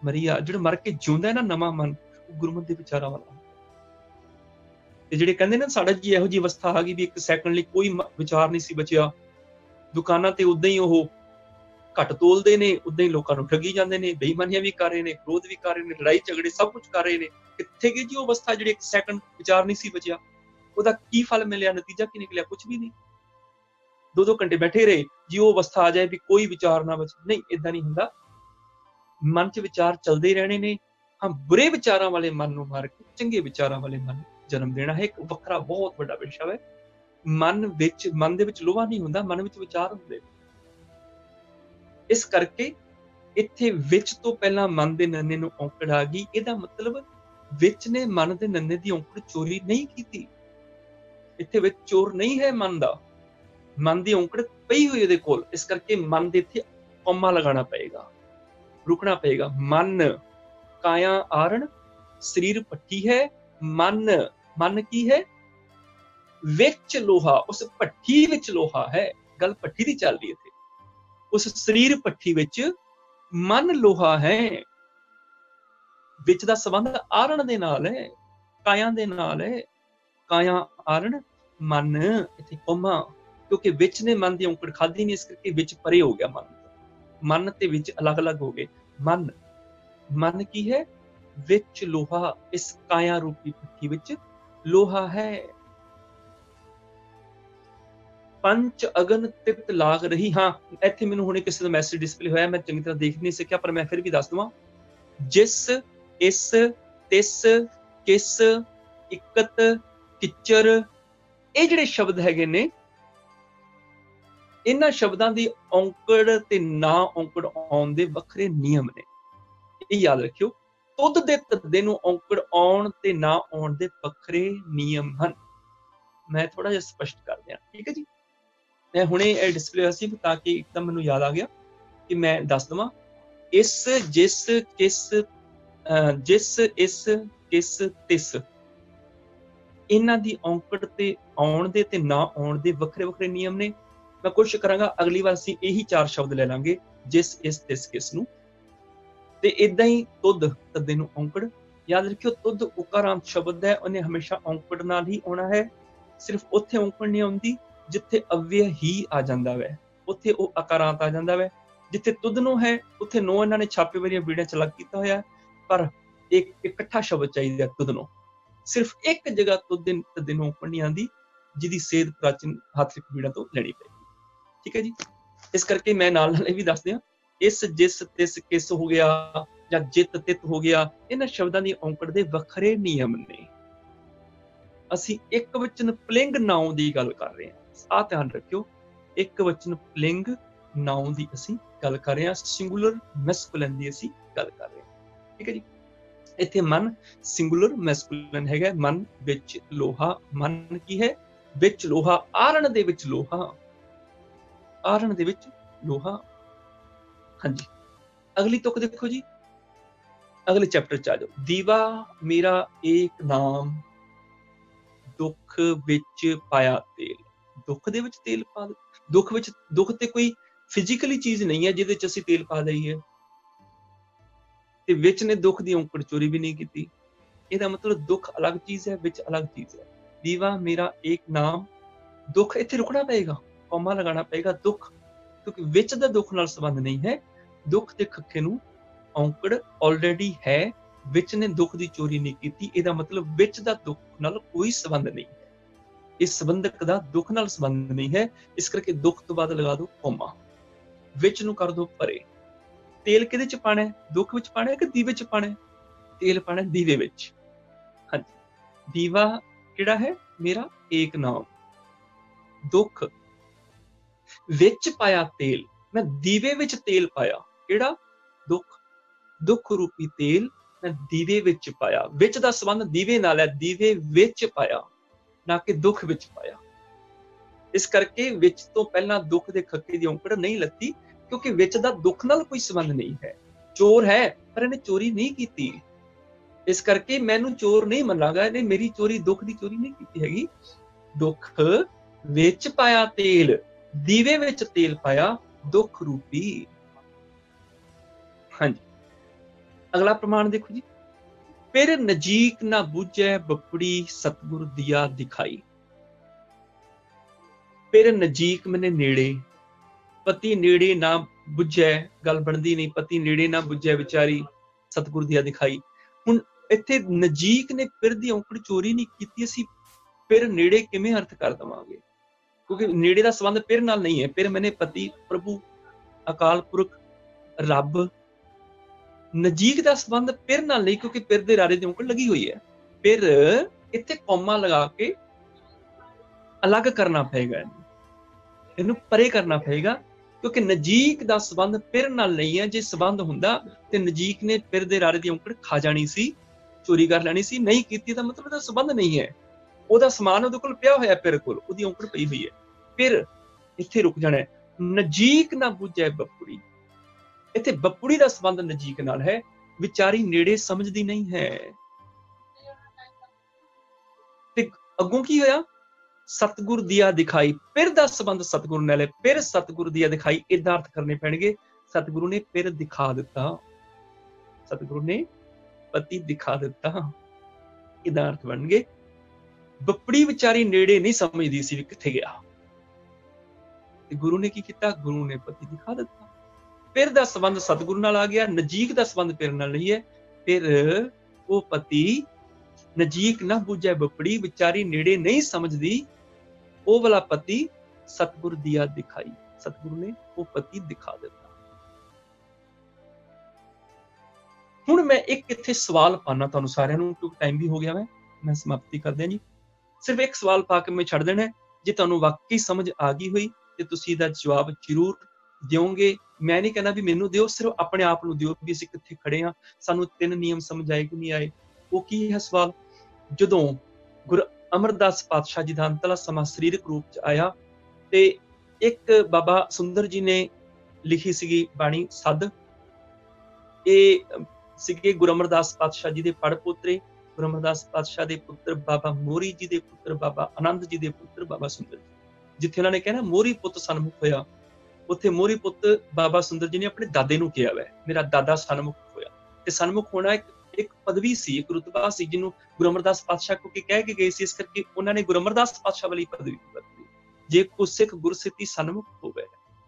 ਮਰੀਆ। ਜਿਹੜਾ ਮਰ ਕੇ ਜਿਉਂਦਾ ਹੈ ਨਾ ਨਵਾਂ ਮਨ, ਉਹ ਗੁਰਮਤਿ ਦੇ ਵਿਚਾਰਾਂ ਵਾਲਾ। ਤੇ ਜਿਹੜੇ ਕਹਿੰਦੇ ਨੇ ਸਾਡਾ ਜੀ ਇਹੋ ਜਿਹੀ ਅਵਸਥਾ ਆ ਗਈ ਵੀ ਇੱਕ ਸੈਕਿੰਡ ਲਈ ਕੋਈ ਵਿਚਾਰ ਨਹੀਂ ਸੀ ਬਚਿਆ। ਦੁਕਾਨਾਂ ਤੇ ਉਦਾਂ ਹੀ ਉਹ ਘੱਟ ਤੋਲਦੇ ਨੇ, ਉਦਾਂ ਹੀ ਲੋਕਾਂ ਨੂੰ ਠੱਗੀ ਜਾਂਦੇ ਨੇ, ਬੇਈਮਾਨੀਆਂ ਵੀ ਕਰ ਰਹੇ ਨੇ, ਕ੍ਰੋਧ ਵੀ ਕਰ ਰਹੇ ਨੇ, ਲੜਾਈ ਝਗੜੇ ਸਭ ਕੁਝ ਕਰ ਰਹੇ ਨੇ। ਕਿੱਥੇ ਗਈ ਜੀ ਉਹ ਅਵਸਥਾ ਜਿਹੜੀ ਇੱਕ ਸੈਕਿੰਡ ਵਿਚਾਰ ਨਹੀਂ ਸੀ ਬਚਿਆ? ਉਹਦਾ ਕੀ ਫਲ ਮਿਲਿਆ? ਨਤੀਜਾ ਕੀ ਨਿਕਲਿਆ? ਕੁਝ ਵੀ ਨਹੀਂ। 2-2 ਘੰਟੇ ਬੈਠੇ ਰਹੇ ਜੀ, ਉਹ ਅਵਸਥਾ ਆ ਜਾਏ ਵੀ ਕੋਈ ਵਿਚਾਰ ਨਾ ਬਚੇ। ਨਹੀਂ, ਏਦਾਂ ਨਹੀਂ ਹੁੰਦਾ। ਮਨ 'ਚ ਵਿਚਾਰ ਚੱਲਦੇ ਰਹਿਣੇ ਨੇ। ਹਾਂ, ਬੁਰੇ ਵਿਚਾਰਾਂ ਵਾਲੇ ਮਨ ਨੂੰ ਮਾਰ ਕੇ ਚੰਗੇ ਵਿਚਾਰਾਂ ਵਾਲੇ ਮਨ ਨੂੰ ਜਨਮ ਦੇਣਾ ਹੈ। ਇੱਕ ਵੱਖਰਾ ਬਹੁਤ ਵੱਡਾ ਵਿਸ਼ਾ ਹੈ। ਮਨ ਦੇ ਵਿੱਚ ਲੋਹਾ ਨਹੀਂ ਹੁੰਦਾ, ਮਨ ਵਿੱਚ ਵਿਚਾਰ ਹੁੰਦੇ। ਇਸ ਕਰਕੇ ਇੱਥੇ ਵਿੱਚ ਤੋਂ ਪਹਿਲਾਂ ਮਨ ਦੇ ਨੰਨੇ ਨੂੰ ਔਂਕੜ ਆ ਗਈ। ਇਹਦਾ ਮਤਲਬ ਵਿੱਚ ਨੇ ਮਨ ਦੇ ਨੰਨੇ ਦੀ ਔਂਕੜ ਚੋਰੀ ਨਹੀਂ ਕੀਤੀ। ਇੱਥੇ ਵਿੱਚ ਚੋਰ ਨਹੀਂ ਹੈ ਮਨ ਦਾ, ਮਨ ਦੀ ਔਂਕੜ ਪਈ ਹੋਈ ਉਹਦੇ ਕੋਲ। ਇਸ ਕਰਕੇ ਮਨ ਦੇ ਇੱਥੇ ਕੌਮਾ ਲਗਾਉਣਾ ਪਏਗਾ, ਰੁਕਣਾ ਪਏਗਾ। ਮਨ ਕਾਇਆ ਆਰਣ, ਸਰੀਰ ਭੱਠੀ ਹੈ। ਮਨ ਕੀ ਹੈ? ਵਿੱਚ ਲੋਹਾ। ਉਸ ਭੱਠੀ ਵਿੱਚ ਲੋਹਾ ਹੈ। ਗੱਲ ਭੱਠੀ ਦੀ ਚੱਲ ਰਹੀ ਇੱਥੇ। ਉਸ ਸਰੀਰ ਭੱਠੀ ਵਿੱਚ ਮਨ ਲੋਹਾ ਹੈ। ਵਿੱਚ ਦਾ ਸੰਬੰਧ ਆਰਣ ਦੇ ਨਾਲ ਹੈ, ਕਾਇਆ ਦੇ ਨਾਲ ਹੈ। ਕਾਇਆ ਆਰਣ ਮਨ, ਇੱਥੇ ਕੋਮਾ, ਕਿਉਂਕਿ ਵਿੱਚ ਨੇ ਮਨ ਦੀ ਔਂਕੜ ਖਾਧੀ ਨਹੀਂ। ਇਸ ਕਰਕੇ ਵਿੱਚ ਪਰੇ ਹੋ ਗਿਆ ਮਨ। ਮਨ ਤੇ ਵਿੱਚ ਅਲੱਗ-ਅਲੱਗ ਹੋ ਗਏ। ਮਨ ਕੀ ਹੈ? ਵਿੱਚ ਲੋਹਾ। ਇਸ ਕਾਇਆ ਰੂਪੀ ਭੱਠੀ ਵਿੱਚ ਲੋਹਾ ਹੈ। ਪੰਚ ਅਗਨ ਤਿਤ ਲਾਗ ਰਹੀ। ਹਾਂ, ਇੱਥੇ ਮੈਨੂੰ ਹੁਣੇ ਕਿਸੇ ਦਾ ਮੈਸੇਜ ਡਿਸਪਲੇ ਹੋਇਆ, ਮੈਂ ਚੰਗੀ ਤਰ੍ਹਾਂ ਦੇਖ ਨਹੀਂ ਸਕਿਆ, ਪਰ ਮੈਂ ਫਿਰ ਵੀ ਦੱਸ ਦਵਾਂ। ਜਿਸ, ਇਸ, ਤਿਸ, ਕਿਸ, ਇਕਤ, ਕਿਚਰ, ਇਹ ਜਿਹੜੇ ਸ਼ਬਦ ਹੈਗੇ ਨੇ, ਇਹਨਾਂ ਸ਼ਬਦਾਂ ਦੀ ਔਂਕੜ ਤੇ ਨਾ ਔਂਕੜ ਆਉਣ ਦੇ ਵੱਖਰੇ ਨਿਯਮ ਨੇ। ਇਹ ਯਾਦ ਰੱਖਿਓ। ਤੁਧ ਦੇ ਧੱਦੇ ਨੂੰ ਔਂਕੜ ਆਉਣ ਤੇ ਨਾ ਆਉਣ ਦੇ ਵੱਖਰੇ ਨਿਯਮ ਹਨ। ਮੈਂ ਥੋੜਾ ਜਿਹਾ ਸਪਸ਼ਟ ਕਰ ਦਿਆਂ, ਠੀਕ ਹੈ ਜੀ। ਮੈਂ ਹੁਣੇ ਇਹ ਡਿਸਪਲੇ ਹੋਇਆ ਸੀ ਤਾਂ ਕਿ ਇੱਕਦਮ ਮੈਨੂੰ ਯਾਦ ਆ ਗਿਆ। कि मैं दस देवां, इस जिस किस जिस इस किस तिस इन्हां दी औंकड़ ते आउण दे ते ना आउण दे वखरे वखरे नियम ने। मैं कोशिश करांगा अगली वार असीं यही 4 शब्द ले लांगे, जिस इस तिस किस नूं। ते इदां ही तुद तद्दे नूं औंकड़। याद रखियो तुद उकारांत शब्द है, उहने हमेशा औंकड़ नाल ही आउणा है। सिर्फ उत्थे औंकड़ नहीं आउंदी जिथे अव्यय ही आ जांदा वै, उत्थे वो अकारांत आ जांदा वै। जिथे तुद नूं है उत्थे नो इन्हां ने छापे वालियां बीड़ियां च अलग कीता होया, पर एक इकट्ठा शब्द चाहीदा तुद नूं। सिर्फ एक जगह तुद तद्दे नूं औंकड़ नहीं आंदी, जिहदी सेध प्राचीन हाथलिक बीड़ां तो लैणी पेगी। ठीक है जी। इस करके मैं नाल नाल इह वी दस दियां, इस जिस तिस किस हो गया जां जित तित हो गया, इन्हां शब्दां दी औंकड़ दे वखरे नियम ने। ਅਸੀਂ ਇੱਕ ਵਚਨ ਪੁਲਿੰਗ ਨਾਉਂ ਦੀ ਗੱਲ ਕਰ ਰਹੇ ਹਾਂ। ਆਹ ਧਿਆਨ ਰੱਖਿਓ, ਇੱਕ ਵਚਨ ਪੁਲਿੰਗ ਨਾਉਂ ਦੀ ਅਸੀਂ ਗੱਲ ਕਰ ਰਹੇ ਹਾਂ, ਸਿੰਗੂਲਰ ਮੈਸਕੂਲਨ ਦੀ ਅਸੀਂ ਗੱਲ ਕਰ ਰਹੇ ਹਾਂ। ਠੀਕ ਹੈ ਜੀ। ਇੱਥੇ ਮਨ ਸਿੰਗੂਲਰ ਮੈਸਕੂਲਨ ਹੈਗਾ, ਮਨ ਵਿੱਚ ਲੋਹਾ। ਮਨ ਕੀ ਹੈ? ਵਿੱਚ ਲੋਹਾ, ਆਰਣ ਦੇ ਵਿੱਚ ਲੋਹਾ, ਆਰਣ ਦੇ ਵਿੱਚ ਲੋਹਾ। ਹਾਂਜੀ, ਅਗਲੀ ਤੁਕ ਦੇਖੋ ਜੀ, ਅਗਲੇ ਚੈਪਟਰ ਚ ਆ ਜਾਓ। ਦੀਵਾ ਮੇਰਾ ਏਕ ਨਾਮ, ਦੁੱਖ ਵਿੱਚ ਪਾਇਆ ਤੇਲ। ਦੁੱਖ ਦੇ ਵਿੱਚ ਤੇਲ ਪਾ ਦਿਓ। ਦੁੱਖ ਤੇ ਕੋਈ ਫਿਜ਼ੀਕਲੀ ਚੀਜ਼ ਨਹੀਂ ਹੈ ਜਿਹਦੇ ਚ ਅਸੀਂ ਤੇਲ ਪਾ ਦਈਏ, ਤੇ ਵਿੱਚ ਨੇ ਦੁੱਖ ਦੀ ਔਂਕੜ ਚੋਰੀ ਵੀ ਨਹੀਂ ਕੀਤੀ। ਇਹਦਾ ਮਤਲਬ ਦੁੱਖ ਅਲੱਗ ਚੀਜ਼ ਹੈ, ਵਿੱਚ ਅਲੱਗ ਚੀਜ਼ ਹੈ। ਦੀਵਾ ਮੇਰਾ ਏਕ ਨਾਮ, ਦੁੱਖ ਇੱਥੇ ਰੁਕਣਾ ਪਏਗਾ, ਕੌਮਾ ਲਗਾਉਣਾ ਪਏਗਾ। ਦੁੱਖ ਕਿਉਂਕਿ ਵਿੱਚ ਦਾ ਦੁੱਖ ਨਾਲ ਸੰਬੰਧ ਨਹੀਂ ਹੈ। ਦੁੱਖ ਤੇ ਖੱਖੇ ਨੂੰ ਔਂਕੜ ਆਲਰੇਡੀ ਹੈ, ਵਿੱਚ ਨੇ ਦੁੱਖ ਦੀ ਚੋਰੀ ਨਹੀਂ ਕੀਤੀ। ਇਹਦਾ ਮਤਲਬ ਵਿੱਚ ਦਾ ਦੁੱਖ ਨਾਲ ਕੋਈ ਸੰਬੰਧ ਨਹੀਂ ਹੈ, ਇਸ ਸੰਬੰਧਕ ਦਾ ਦੁੱਖ ਨਾਲ ਸੰਬੰਧ ਨਹੀਂ ਹੈ। ਇਸ ਕਰਕੇ ਦੁੱਖ ਤੋਂ ਬਾਅਦ ਲਗਾ ਦਿਓ ਕੌਮਾ, ਵਿੱਚ ਨੂੰ ਕਰ ਦਿਓ ਪਰੇ। ਤੇਲ ਕਿਹਦੇ ਚ ਪਾਣਾ ਹੈ? ਦੁੱਖ ਵਿੱਚ ਪਾਣਾ ਹੈ ਕਿ ਦੀਵੇ ਚ ਪਾਣਾ ਹੈ? ਤੇਲ ਪਾਣਾ ਦੀਵੇ ਵਿੱਚ। ਹਾਂਜੀ, ਦੀਵਾ ਕਿਹੜਾ ਹੈ? ਮੇਰਾ ਏਕ ਨਾਮ। ਦੁੱਖ ਵਿੱਚ ਪਾਇਆ ਤੇਲ, ਮੈਂ ਦੀਵੇ ਵਿੱਚ ਤੇਲ ਪਾਇਆ। ਕਿਹੜਾ? ਦੁੱਖ। ਦੁੱਖ ਰੂਪੀ ਤੇਲ ਮੈਂ ਦੀਵੇ ਵਿੱਚ ਪਾਇਆ। ਵਿੱਚ ਦਾ ਸੰਬੰਧ ਦੀਵੇ ਨਾਲ ਹੈ, ਦੀਵੇ ਵਿੱਚ ਪਾਇਆ, ਨਾ ਕਿ ਦੁੱਖ ਵਿੱਚ ਪਾਇਆ। ਇਸ ਕਰਕੇ ਵਿੱਚ ਤੋਂ ਪਹਿਲਾਂ ਦੁੱਖ ਦੇ ਖੱਕੇ ਦੀ ਔਂਕੜ ਨਹੀਂ ਲੱਤੀ, ਕਿਉਂਕਿ ਵਿੱਚ ਦਾ ਦੁੱਖ ਨਾਲ ਕੋਈ ਸੰਬੰਧ ਨਹੀਂ ਹੈ। ਚੋਰ ਹੈ ਪਰ ਇਹਨੇ ਚੋਰੀ ਨਹੀਂ ਕੀਤੀ, ਇਸ ਕਰਕੇ ਮੈਨੂੰ ਚੋਰ ਨਹੀਂ ਮੰਨਾਂਗਾ। ਇਹਨੇ ਮੇਰੀ ਚੋਰੀ, ਦੁੱਖ ਦੀ ਚੋਰੀ ਨਹੀਂ ਕੀਤੀ ਹੈਗੀ। ਦੁੱਖ ਵਿੱਚ ਪਾਇਆ ਤੇਲ, ਦੀਵੇ ਵਿੱਚ ਤੇਲ ਪਾਇਆ, ਦੁੱਖ ਰੂਪੀ। ਹਾਂਜੀ, ਅਗਲਾ ਪ੍ਰਮਾਣ ਦੇਖੋ ਜੀ। ਫਿਰ ਨਜੀਕ ਨਾ ਬੁਝੈ ਬਪੜੀ, ਸਤਿਗੁਰ ਦੀਆ ਦਿਖਾਈ। ਫਿਰ ਨਜੀਕ ਮੈਨੇ ਨੇੜੇ, ਪਤੀ ਨੇੜੇ ਨਾ ਬੁਝੈ, ਗੱਲ ਬਣਦੀ ਨਹੀਂ। ਪਤੀ ਨੇੜੇ ਨਾ ਬੁਝੈ ਵਿਚਾਰੀ, ਸਤਿਗੁਰ ਦੀਆ ਦਿਖਾਈ। ਹੁਣ ਇੱਥੇ ਨਜੀਕ ਨੇ ਫਿਰ ਦੀ ਔਂਕੜ ਚੋਰੀ ਨਹੀਂ ਕੀਤੀ। ਅਸੀਂ ਫਿਰ ਨੇੜੇ ਕਿਵੇਂ ਅਰਥ ਕਰ ਦੇਵਾਂਗੇ? ਕਿਉਂਕਿ ਨੇੜੇ ਦਾ ਸੰਬੰਧ ਫਿਰ ਨਾਲ ਨਹੀਂ ਹੈ। ਫਿਰ ਮੈਨੇ ਪਤੀ, ਪ੍ਰਭੂ, ਅਕਾਲ ਪੁਰਖ, ਰੱਬ। ਨਜੀਕ ਦਾ ਸੰਬੰਧ ਫਿਰ ਨਾਲ ਨਹੀਂ, ਕਿਉਂਕਿ ਫਿਰ ਦੇ ਰਾਰੇ ਦੀ ਔਂਕੜ ਲੱਗੀ ਹੋਈ ਹੈ। ਫਿਰ ਇੱਥੇ ਕੌਮਾ ਲਗਾ ਕੇ ਅਲੱਗ ਕਰਨਾ ਪਏਗਾ, ਇਹਨੂੰ ਪਰੇ ਕਰਨਾ ਪਏਗਾ, ਕਿਉਂਕਿ ਨਜੀਕ ਦਾ ਸੰਬੰਧ ਫਿਰ ਨਾਲ ਨਹੀਂ ਹੈ। ਜੇ ਸੰਬੰਧ ਹੁੰਦਾ ਤੇ ਨਜੀਕ ਨੇ ਫਿਰ ਦੇ ਰਾਰੇ ਦੀ ਔਂਕੜ ਖਾ ਜਾਣੀ ਸੀ, ਚੋਰੀ ਕਰ ਲੈਣੀ ਸੀ। ਨਹੀਂ ਕੀਤੀ ਤਾਂ ਮਤਲਬ ਇਹਦਾ ਸੰਬੰਧ ਨਹੀਂ ਹੈ। ਉਹਦਾ ਸਮਾਨ ਉਹਦੇ ਕੋਲ ਪਿਆ ਹੋਇਆ, ਫਿਰ ਕੋਲ ਉਹਦੀ ਔਂਕੜ ਪਈ ਹੋਈ ਹੈ। ਫਿਰ ਇੱਥੇ ਰੁਕ ਜਾਣਾ। ਨਜੀਕ ਨਾ ਬੁਝੈ ਬਪੜੀ, ਇੱਥੇ ਬਪੜੀ ਦਾ ਸੰਬੰਧ ਨਜੀਕ ਨਾਲ ਹੈ। ਵਿਚਾਰੀ ਨੇੜੇ ਸਮਝਦੀ ਨਹੀਂ ਹੈ। ਤੇ ਅੱਗੋਂ ਕੀ ਹੋਇਆ? ਸਤਿਗੁਰ ਦੀਆ ਦਿਖਾਈ। ਫਿਰ ਦਾ ਸੰਬੰਧ ਸਤਿਗੁਰ ਨਾਲ ਹੈ। ਫਿਰ ਸਤਿਗੁਰ ਦੀਆ ਦਿਖਾਈ, ਏਦਾਂ ਅਰਥ ਕਰਨੇ ਪੈਣਗੇ। ਸਤਿਗੁਰੂ ਨੇ ਫਿਰ ਦਿਖਾ ਦਿੱਤਾ, ਸਤਿਗੁਰੂ ਨੇ ਪਤੀ ਦਿਖਾ ਦਿੱਤਾ, ਏਦਾਂ ਅਰਥ ਬਣਨਗੇ। ਬਪੜੀ ਵਿਚਾਰੀ ਨੇੜੇ ਨਹੀਂ ਸਮਝਦੀ ਸੀ ਵੀ ਕਿੱਥੇ ਗਿਆ, ਤੇ ਗੁਰੂ ਨੇ ਕੀ ਕੀਤਾ? ਗੁਰੂ ਨੇ ਪਤੀ ਦਿਖਾ ਦਿੱਤਾ। ਫਿਰ ਦਾ ਸੰਬੰਧ ਸਤਿਗੁਰੂ ਨਾਲ ਆ ਗਿਆ, ਨਜੀਕ ਦਾ ਸੰਬੰਧ ਫਿਰ ਨਾਲ ਨਹੀਂ ਹੈ। ਫਿਰ ਉਹ ਪਤੀ ਨਜੀਕ ਨਾ ਬੁਝੈ ਬਪੜੀ, ਵਿਚਾਰੀ ਨੇੜੇ ਨਹੀਂ ਸਮਝਦੀ, ਉਹ ਵਾਲਾ ਪਤੀ ਸਤਿਗੁਰ ਦੀਆ ਦਿਖਾਈ, ਸਤਿਗੁਰੂ ਨੇ ਉਹ ਪਤੀ ਦਿਖਾ ਦਿੱਤਾ। ਹੁਣ ਮੈਂ ਇੱਕ ਇੱਥੇ ਸਵਾਲ ਪਾਣਾ ਤੁਹਾਨੂੰ ਸਾਰਿਆਂ ਨੂੰ, ਕਿਉਂਕਿ ਟਾਈਮ ਵੀ ਹੋ ਗਿਆ, ਮੈਂ ਸਮਾਪਤੀ ਕਰਦਿਆਂ ਜੀ। ਸਿਰਫ ਇੱਕ ਸਵਾਲ ਪਾ ਕੇ ਮੈਂ ਛੱਡ ਦੇਣਾ। ਜੇ ਤੁਹਾਨੂੰ ਵਾਕਈ ਸਮਝ ਆ ਗਈ ਹੋਈ ਤੇ ਤੁਸੀਂ ਇਹਦਾ ਜਵਾਬ ਜ਼ਰੂਰ ਦਿਓਗੇ। ਮੈਂ ਨਹੀਂ ਕਹਿੰਦਾ ਵੀ ਮੈਨੂੰ ਦਿਓ, ਸਿਰਫ ਆਪਣੇ ਆਪ ਨੂੰ ਦਿਓ ਵੀ ਅਸੀਂ ਕਿੱਥੇ ਖੜੇ ਹਾਂ, ਸਾਨੂੰ 3 ਨਿਯਮ ਸਮਝ ਆਏ ਕਿ ਨਹੀਂ ਆਏ। ਉਹ ਕੀ ਹੈ ਸਵਾਲ? ਜਦੋਂ ਗੁਰੂ ਅਮਰਦਾਸ ਪਾਤਸ਼ਾਹ ਜੀ ਦਾ ਅੰਤਲਾ ਸਮਾਂ ਸਰੀਰਕ ਰੂਪ ਚ ਆਇਆ, ਤੇ ਇੱਕ ਬਾਬਾ ਸੁੰਦਰ ਜੀ ਨੇ ਲਿਖੀ ਸੀਗੀ ਬਾਣੀ ਸੱਧ। ਇਹ ਸੀਗੇ ਗੁਰੂ ਅਮਰਦਾਸ ਪਾਤਸ਼ਾਹ ਜੀ ਦੇ ਪੜ ਪੋਤਰੇ, ਗੁਰੂ ਅਮਰਦਾਸ ਪਾਤਸ਼ਾਹ ਦੇ ਪੁੱਤਰ ਬਾਬਾ ਮੋਹਰੀ ਜੀ ਦੇ ਪੁੱਤਰ ਬਾਬਾ ਆਨੰਦ ਜੀ ਦੇ ਪੁੱਤਰ ਬਾਬਾ ਸੁੰਦਰ ਜੀ। ਜਿੱਥੇ ਉਹਨਾਂ ਨੇ ਕਿਹਾ ਨਾ ਮੋਹਰੀ ਪੁੱਤ ਸਨਮੁਖ ਹੋਇਆ, ਉੱਥੇ ਮੋਹਰੀ ਪੁੱਤ ਬਾਬਾ ਸੁੰਦਰ ਜੀ ਨੇ ਆਪਣੇ ਦਾਦੇ ਨੂੰ ਕਿਹਾ ਵੈ ਮੇਰਾ ਦਾਦਾ ਸਨਮੁਖ ਹੋਇਆ। ਤੇ ਸਨਮੁਖ ਹੋਣਾ ਇੱਕ ਪਦਵੀ ਸੀ, ਇੱਕ ਰੁਤਬਾ ਸੀ, ਜਿਹਨੂੰ ਗੁਰੂ ਅਮਰਦਾਸ ਪਾਤਸ਼ਾਹ ਕੋ ਕਹਿ ਕੇ ਗਏ ਸੀ। ਇਸ ਕਰਕੇ ਉਹਨਾਂ ਨੇ ਗੁਰੂ ਅਮਰਦਾਸ ਪਾਤਸ਼ਾਹ ਵਾਲੀ ਪਦਵੀ ਵਰਤੀ। ਜੇ ਕੋ ਸਿੱਖ ਗੁਰਸਿੱਤੀ ਸਨਮੁਖ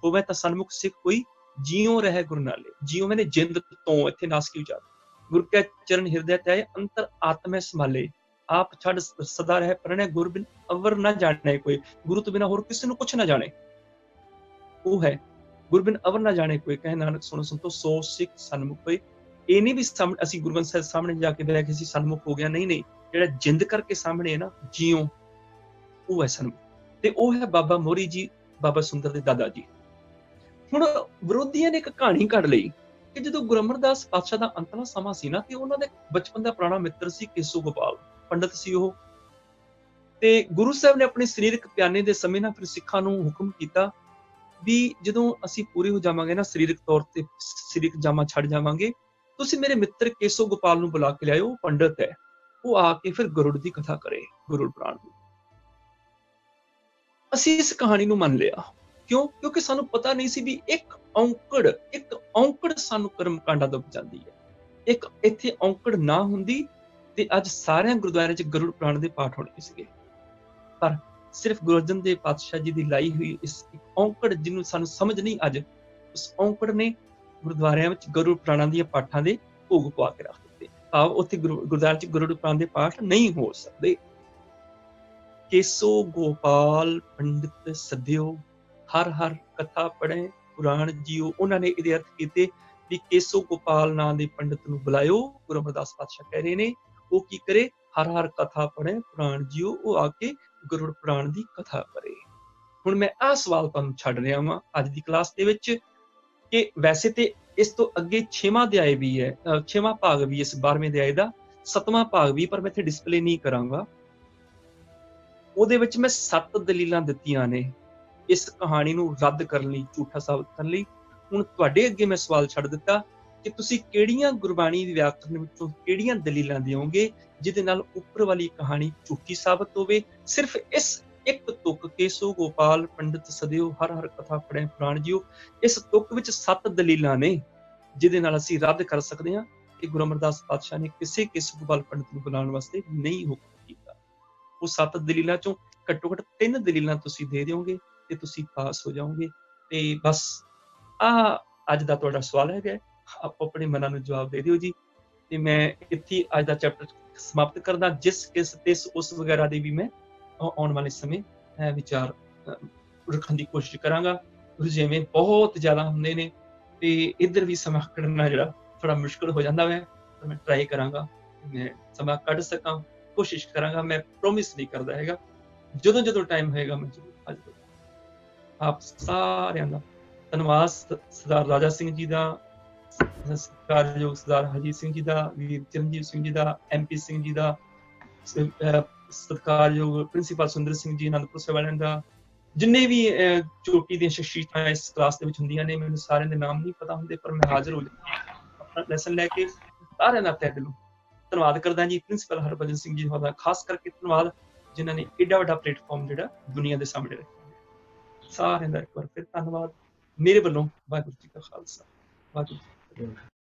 ਹੋਵੇ ਤਾਂ ਸਨਮੁਖ ਸਿੱਖ ਕੋਈ ਜਿਉ ਰਹਿ ਗੁਰੂ ਨਾਲੇ। ਜਿਉ ਮੈਨੇ ਜਿੰਦ ਤੋਂ, ਇੱਥੇ ਨਾਸਕੀ ਉਚਾਰ। ਗੁਰ ਕੈ ਚਰਨ ਹਿਰਦੈ ਧਿਆਏ ਅੰਤਰ ਆਤਮੈ ਸਮਾਲੇ। ਆਪ ਛੱਡ ਸਦਾ ਰਹਿ ਪਰਣੈ ਗੁਰ ਬਿਨ ਅਵਰ ਨਾ ਜਾਣੇ ਕੋਈ। ਗੁਰੂ ਤੋਂ ਬਿਨਾ ਹੋਰ ਕਿਸੇ ਨੂੰ ਕੁਛ ਨਾ ਜਾਣੇ, ਉਹ ਹੈ ਗੁਰ ਬਿਨ ਅਵਰ ਨਾ ਜਾਣੇ ਕੋਈ। ਕਹਿ ਨਾਨਕ ਸੁਣੋ ਸੰਤੋ ਸੋ ਸਿੱਖ ਸਨਮੁਖ ਹੋਏ। ਇਹ ਨਹੀਂ ਵੀ ਅਸੀਂ ਗੁਰੂ ਗ੍ਰੰਥ ਸਾਹਿਬ ਸਾਹਮਣੇ ਜਾ ਕੇ ਬਹਿ ਕੇ ਅਸੀਂ ਸਨਮੁਖ ਹੋ ਗਿਆ, ਨਹੀਂ ਨਹੀਂ। ਜਿਹੜਾ ਜਿੰਦ ਕਰਕੇ ਸਾਹਮਣੇ ਹੈ ਨਾ ਜਿਉ, ਉਹ ਹੈ ਸਨਮੁਖ। ਤੇ ਉਹ ਹੈ ਬਾਬਾ ਮੋਹਰੀ ਜੀ, ਬਾਬਾ ਸੁੰਦਰ ਦੇ ਦਾਦਾ ਜੀ। ਹੁਣ ਵਿਰੋਧੀਆਂ ਨੇ ਇੱਕ ਕਹਾਣੀ ਕੱਢ ਲਈ ਕਿ ਜਦੋਂ ਗੁਰੂ ਅਮਰਦਾਸ ਪਾਤਸ਼ਾਹ ਦਾ ਅੰਤਲਾ ਸਮਾਂ ਸੀ ਨਾ, ਤੇ ਉਹਨਾਂ ਦੇ ਬਚਪਨ ਦਾ ਪੁਰਾਣਾ ਮਿੱਤਰ ਸੀ ਕੇਸੋ ਗੋਪਾਲ, ਪੰਡਤ ਸੀ ਉਹ। ਤੇ ਗੁਰੂ ਸਾਹਿਬ ਨੇ ਆਪਣੇ ਸਰੀਰਕ ਪਿਆਨੇ ਦੇ ਸਮੇਂ ਨਾ ਫਿਰ ਸਿੱਖਾਂ ਨੂੰ ਹੁਕਮ ਕੀਤਾ ਵੀ ਜਦੋਂ ਅਸੀਂ ਪੂਰੇ ਹੋ ਜਾਵਾਂਗੇ ਨਾ, ਸਰੀਰਕ ਤੌਰ ਤੇ ਸਰੀਰਕ ਜਾਮਾ ਛੱਡ ਜਾਵਾਂਗੇ, ਤੁਸੀਂ ਮੇਰੇ ਮਿੱਤਰ ਕੇਸੋ ਗੋਪਾਲ ਨੂੰ ਬੁਲਾ ਕੇ ਲਿਆਇਓ, ਪੰਡਤ ਹੈ ਉਹ, ਆ ਕੇ ਫਿਰ ਗਰੁੜ ਦੀ ਕਥਾ ਕਰੇ, ਗਰੁੜ ਪੁਰਾਣ ਦੀ। ਅਸੀਂ ਇਸ ਕਹਾਣੀ ਨੂੰ ਮੰਨ ਲਿਆ। ਕਿਉਂ? ਕਿਉਂਕਿ ਸਾਨੂੰ ਪਤਾ ਨਹੀਂ ਸੀ ਵੀ ਇੱਕ ਔਂਕੜ ਸਾਨੂੰ ਕਰਮ ਕਾਂਡਾਂ ਤੋਂ ਬਚਾਉਂਦੀ ਹੈ। ਇੱਕ ਇੱਥੇ ਔਂਕੜ ਨਾ ਹੁੰਦੀ ਤੇ ਅੱਜ ਸਾਰਿਆਂ ਗੁਰਦੁਆਰਿਆਂ 'ਚ ਗਰੁੜ ਪੁਰਾਣ ਦੇ ਪਾਠ ਹੋਣੇ ਸੀਗੇ। ਪਰ ਸਿਰਫ ਗੁਰੂ ਅਰਜਨ ਦੇਵ ਪਾਤਸ਼ਾਹ ਜੀ ਦੀ ਲਾਈ ਹੋਈ ਇਸ ਔਂਕੜ, ਜਿਹਨੂੰ ਸਾਨੂੰ ਸਮਝ ਨਹੀਂ ਅੱਜ, ਉਸ ਔਂਕੜ ਨੇ ਗੁਰਦੁਆਰਿਆਂ ਵਿੱਚ ਗਰੁੜ ਪੁਰਾਣਾਂ ਦੀਆਂ ਪਾਠਾਂ ਦੇ ਭੋਗ ਪਵਾ ਕੇ ਰੱਖ ਦਿੱਤੇ। ਭਾਵ ਉੱਥੇ ਗੁਰਦੁਆਰੇ 'ਚ ਗਰੁੜ ਪੁਰਾਣ ਦੇ ਪਾਠ ਨਹੀਂ ਹੋ ਸਕਦੇ। ਕੇਸੋ ਗੋਪਾਲ ਪੰਡਿਤ ਸਦਿਓ, ਹਰ ਹਰ ਕਥਾ ਪੜ੍ਹੇ ਪੁਰਾਣ ਜੀਓ। ਉਹਨਾਂ ਨੇ ਇਹਦੇ ਅਰਥ ਕੀਤੇ ਵੀ ਕੇਸੋ ਗੋਪਾਲ ਨਾਂ ਦੇ ਪੰਡਿਤ ਨੂੰ ਬੁਲਾਇਓ। ਗੁਰੂ ਅਮਰਦਾਸ ਪਾਤਸ਼ਾਹ ਕਹਿ ਰਹੇ ਨੇ ਉਹ ਕੀ ਕਰੇ? ਹਰ ਹਰ ਕਥਾ ਪੜ੍ਹੇ ਪੁਰਾਣ ਜੀਓ। ਉਹ ਆ ਕੇ ਗਰੁੜ ਪੁਰਾਣ ਦੀ ਕਥਾ ਕਰੇ। ਹੁਣ ਮੈਂ ਆਹ ਸਵਾਲ ਤੁਹਾਨੂੰ ਛੱਡ ਰਿਹਾ ਵਾਂ ਅੱਜ ਦੀ ਕਲਾਸ ਦੇ ਵਿੱਚ ਕਿ ਵੈਸੇ ਤੇ ਇਸ ਤੋਂ ਅੱਗੇ 6ਵਾਂ ਅਧਿਆਇ ਵੀ ਹੈ, 6ਵਾਂ ਭਾਗ ਵੀ ਇਸ 12ਵੇਂ ਅਧਿਆਇ ਦਾ, 7ਵਾਂ ਭਾਗ ਵੀ, ਪਰ ਮੈਂ ਇੱਥੇ ਡਿਸਪਲੇ ਨਹੀਂ ਕਰਾਂਗਾ। ਉਹਦੇ ਵਿੱਚ ਮੈਂ 7 ਦਲੀਲਾਂ ਦਿੱਤੀਆਂ ਨੇ ਇਸ ਕਹਾਣੀ ਨੂੰ ਰੱਦ ਕਰਨ ਲਈ, ਝੂਠਾ ਸਾਬਤ ਕਰਨ ਲਈ। ਹੁਣ ਤੁਹਾਡੇ ਅੱਗੇ ਮੈਂ ਸਵਾਲ ਛੱਡ ਦਿੱਤਾ ਕਿ ਤੁਸੀਂ ਕਿਹੜੀਆਂ ਗੁਰਬਾਣੀ ਦੇ ਵਿਆਕਰਨ ਵਿੱਚੋਂ ਕਿਹੜੀਆਂ ਦਲੀਲਾਂ ਦਿਓਗੇ ਜਿਹਦੇ ਨਾਲ ਉੱਪਰ ਵਾਲੀ ਕਹਾਣੀ ਝੂਠੀ ਸਾਬਤ ਹੋਵੇ। ਸਿਰਫ ਇਸ ਇੱਕ ਤੁਕ ਕੇਸੋ ਗੋਪਾਲ ਪੰਡਿਤ ਸਦਿਓ, ਹਰ ਹਰ ਕਥਾ ਪੜ੍ਹੇ ਪੁਰਾਣ ਜੀਓ, ਇਸ ਤੁਕ ਵਿੱਚ 7 ਦਲੀਲਾਂ ਨੇ ਜਿਹਦੇ ਨਾਲ ਅਸੀਂ ਰੱਦ ਕਰ ਸਕਦੇ ਹਾਂ ਕਿ ਗੁਰੂ ਅਮਰਦਾਸ ਪਾਤਸ਼ਾਹ ਨੇ ਕਿਸੇ ਕੇਸੋ ਗੋਪਾਲ ਪੰਡਿਤ ਨੂੰ ਬੁਲਾਉਣ ਵਾਸਤੇ ਨਹੀਂ ਹੁਕਮ ਕੀਤਾ। ਉਹ 7 ਦਲੀਲਾਂ ਚੋਂ ਘੱਟੋ ਘੱਟ 3 ਦਲੀਲਾਂ ਤੁਸੀਂ ਦੇ ਦਿਓਗੇ ਤੇ ਤੁਸੀਂ ਪਾਸ ਹੋ ਜਾਓਗੇ। ਤੇ ਬਸ ਅੱਜ ਦਾ ਤੁਹਾਡਾ ਸਵਾਲ ਹੈਗਾ, ਆਪੋ ਆਪਣੇ ਮਨਾਂ ਨੂੰ ਜਵਾਬ ਦੇ ਦਿਓ ਜੀ। ਤੇ ਮੈਂ ਇੱਥੇ ਅੱਜ ਦਾ ਚੈਪਟਰ ਸਮਾਪਤ ਕਰਦਾ। ਜਿਸ ਕਿਸ ਤਿਸ ਉਸ ਵਗੈਰਾ ਦੀ ਵੀ ਮੈਂ ਆਉਣ ਵਾਲੇ ਸਮੇਂ ਵਿਚਾਰ ਰੱਖਣ ਦੀ ਕੋਸ਼ਿਸ਼ ਕਰਾਂਗਾ। ਰੁਝੇਵੇਂ ਬਹੁਤ ਜ਼ਿਆਦਾ ਹੁੰਦੇ ਨੇ ਤੇ ਇੱਧਰ ਵੀ ਸਮਾਂ ਕੱਢਣਾ ਜਿਹੜਾ ਥੋੜਾ ਮੁਸ਼ਕਲ ਹੋ ਜਾਂਦਾ ਹੈ, ਪਰ ਮੈਂ ਟਰਾਈ ਕਰਾਂਗਾ, ਮੈਂ ਸਮਾਂ ਕੱਢ ਸਕਾਂ, ਕੋਸ਼ਿਸ਼ ਕਰਾਂਗਾ। ਮੈਂ ਪ੍ਰੋਮਿਸ ਨਹੀਂ ਕਰਦਾ ਹੈਗਾ, ਜਦੋਂ ਟਾਈਮ ਹੋਏਗਾ ਮੈਂ ਜ਼ਰੂਰ ਹਾਜ਼ਰ ਹੋਵਾਂਗਾ। ਆਪ ਸਾਰਿਆਂ ਦਾ ਧੰਨਵਾਦ। ਸਰਦਾਰ ਰਾਜਾ ਸਿੰਘ ਜੀ ਦਾ, ਸਤਿਕਾਰਯੋਗ ਸਰਦਾਰ ਹਰਜੀਤ ਸਿੰਘ ਜੀ ਦਾ, ਵੀਰ ਚਰਨਜੀਤ ਸਿੰਘ ਜੀ ਦਾ, MP ਸਿੰਘ ਜੀ ਦਾ, ਸਤਿਕਾਰਯੋਗ ਪ੍ਰਿੰਸੀਪਲ ਸੁੰਦਰ ਸਿੰਘ ਜੀ ਅਨੰਦਪੁਰ ਸਾਹਿਬ ਵਾਲਿਆਂ ਦਾ, ਜਿੰਨੇ ਵੀ ਚੋਟੀ ਦੀਆਂ ਸ਼ਖਸੀਅਤਾਂ ਇਸ ਕਲਾਸ ਦੇ ਵਿੱਚ ਹੁੰਦੀਆਂ ਨੇ, ਮੈਨੂੰ ਸਾਰਿਆਂ ਦੇ ਨਾਮ ਨਹੀਂ ਪਤਾ ਹੁੰਦੇ, ਪਰ ਮੈਂ ਹਾਜ਼ਰ ਹੋ ਜਾਂਦਾ ਆਪਣਾ ਲੈਸਨ ਲੈ ਕੇ। ਸਾਰਿਆਂ ਦਾ ਤਹਿ ਦਿਲੋਂ ਧੰਨਵਾਦ ਕਰਦਾ ਜੀ। ਪ੍ਰਿੰਸੀਪਲ ਹਰਭਜਨ ਸਿੰਘ ਜੀ ਦਾ ਖਾਸ ਕਰਕੇ ਧੰਨਵਾਦ, ਜਿਨ੍ਹਾਂ ਨੇ ਏਡਾ ਵੱਡਾ ਪਲੇਟਫਾਰਮ ਜਿਹੜਾ ਦੁਨੀਆ ਦੇ ਸਾਹਮਣੇ ਰੱਖਿਆ। ਸਾਰਿਆਂ ਦਾ ਇੱਕ ਵਾਰ ਫਿਰ ਧੰਨਵਾਦ ਮੇਰੇ ਵੱਲੋਂ। ਵਾਹਿਗੁਰੂ ਜੀ ਕਾ ਖਾਲਸਾ, ਵਾਹਿਗੁਰੂ ਜੀ ਕੀ ਫਤਿਹ।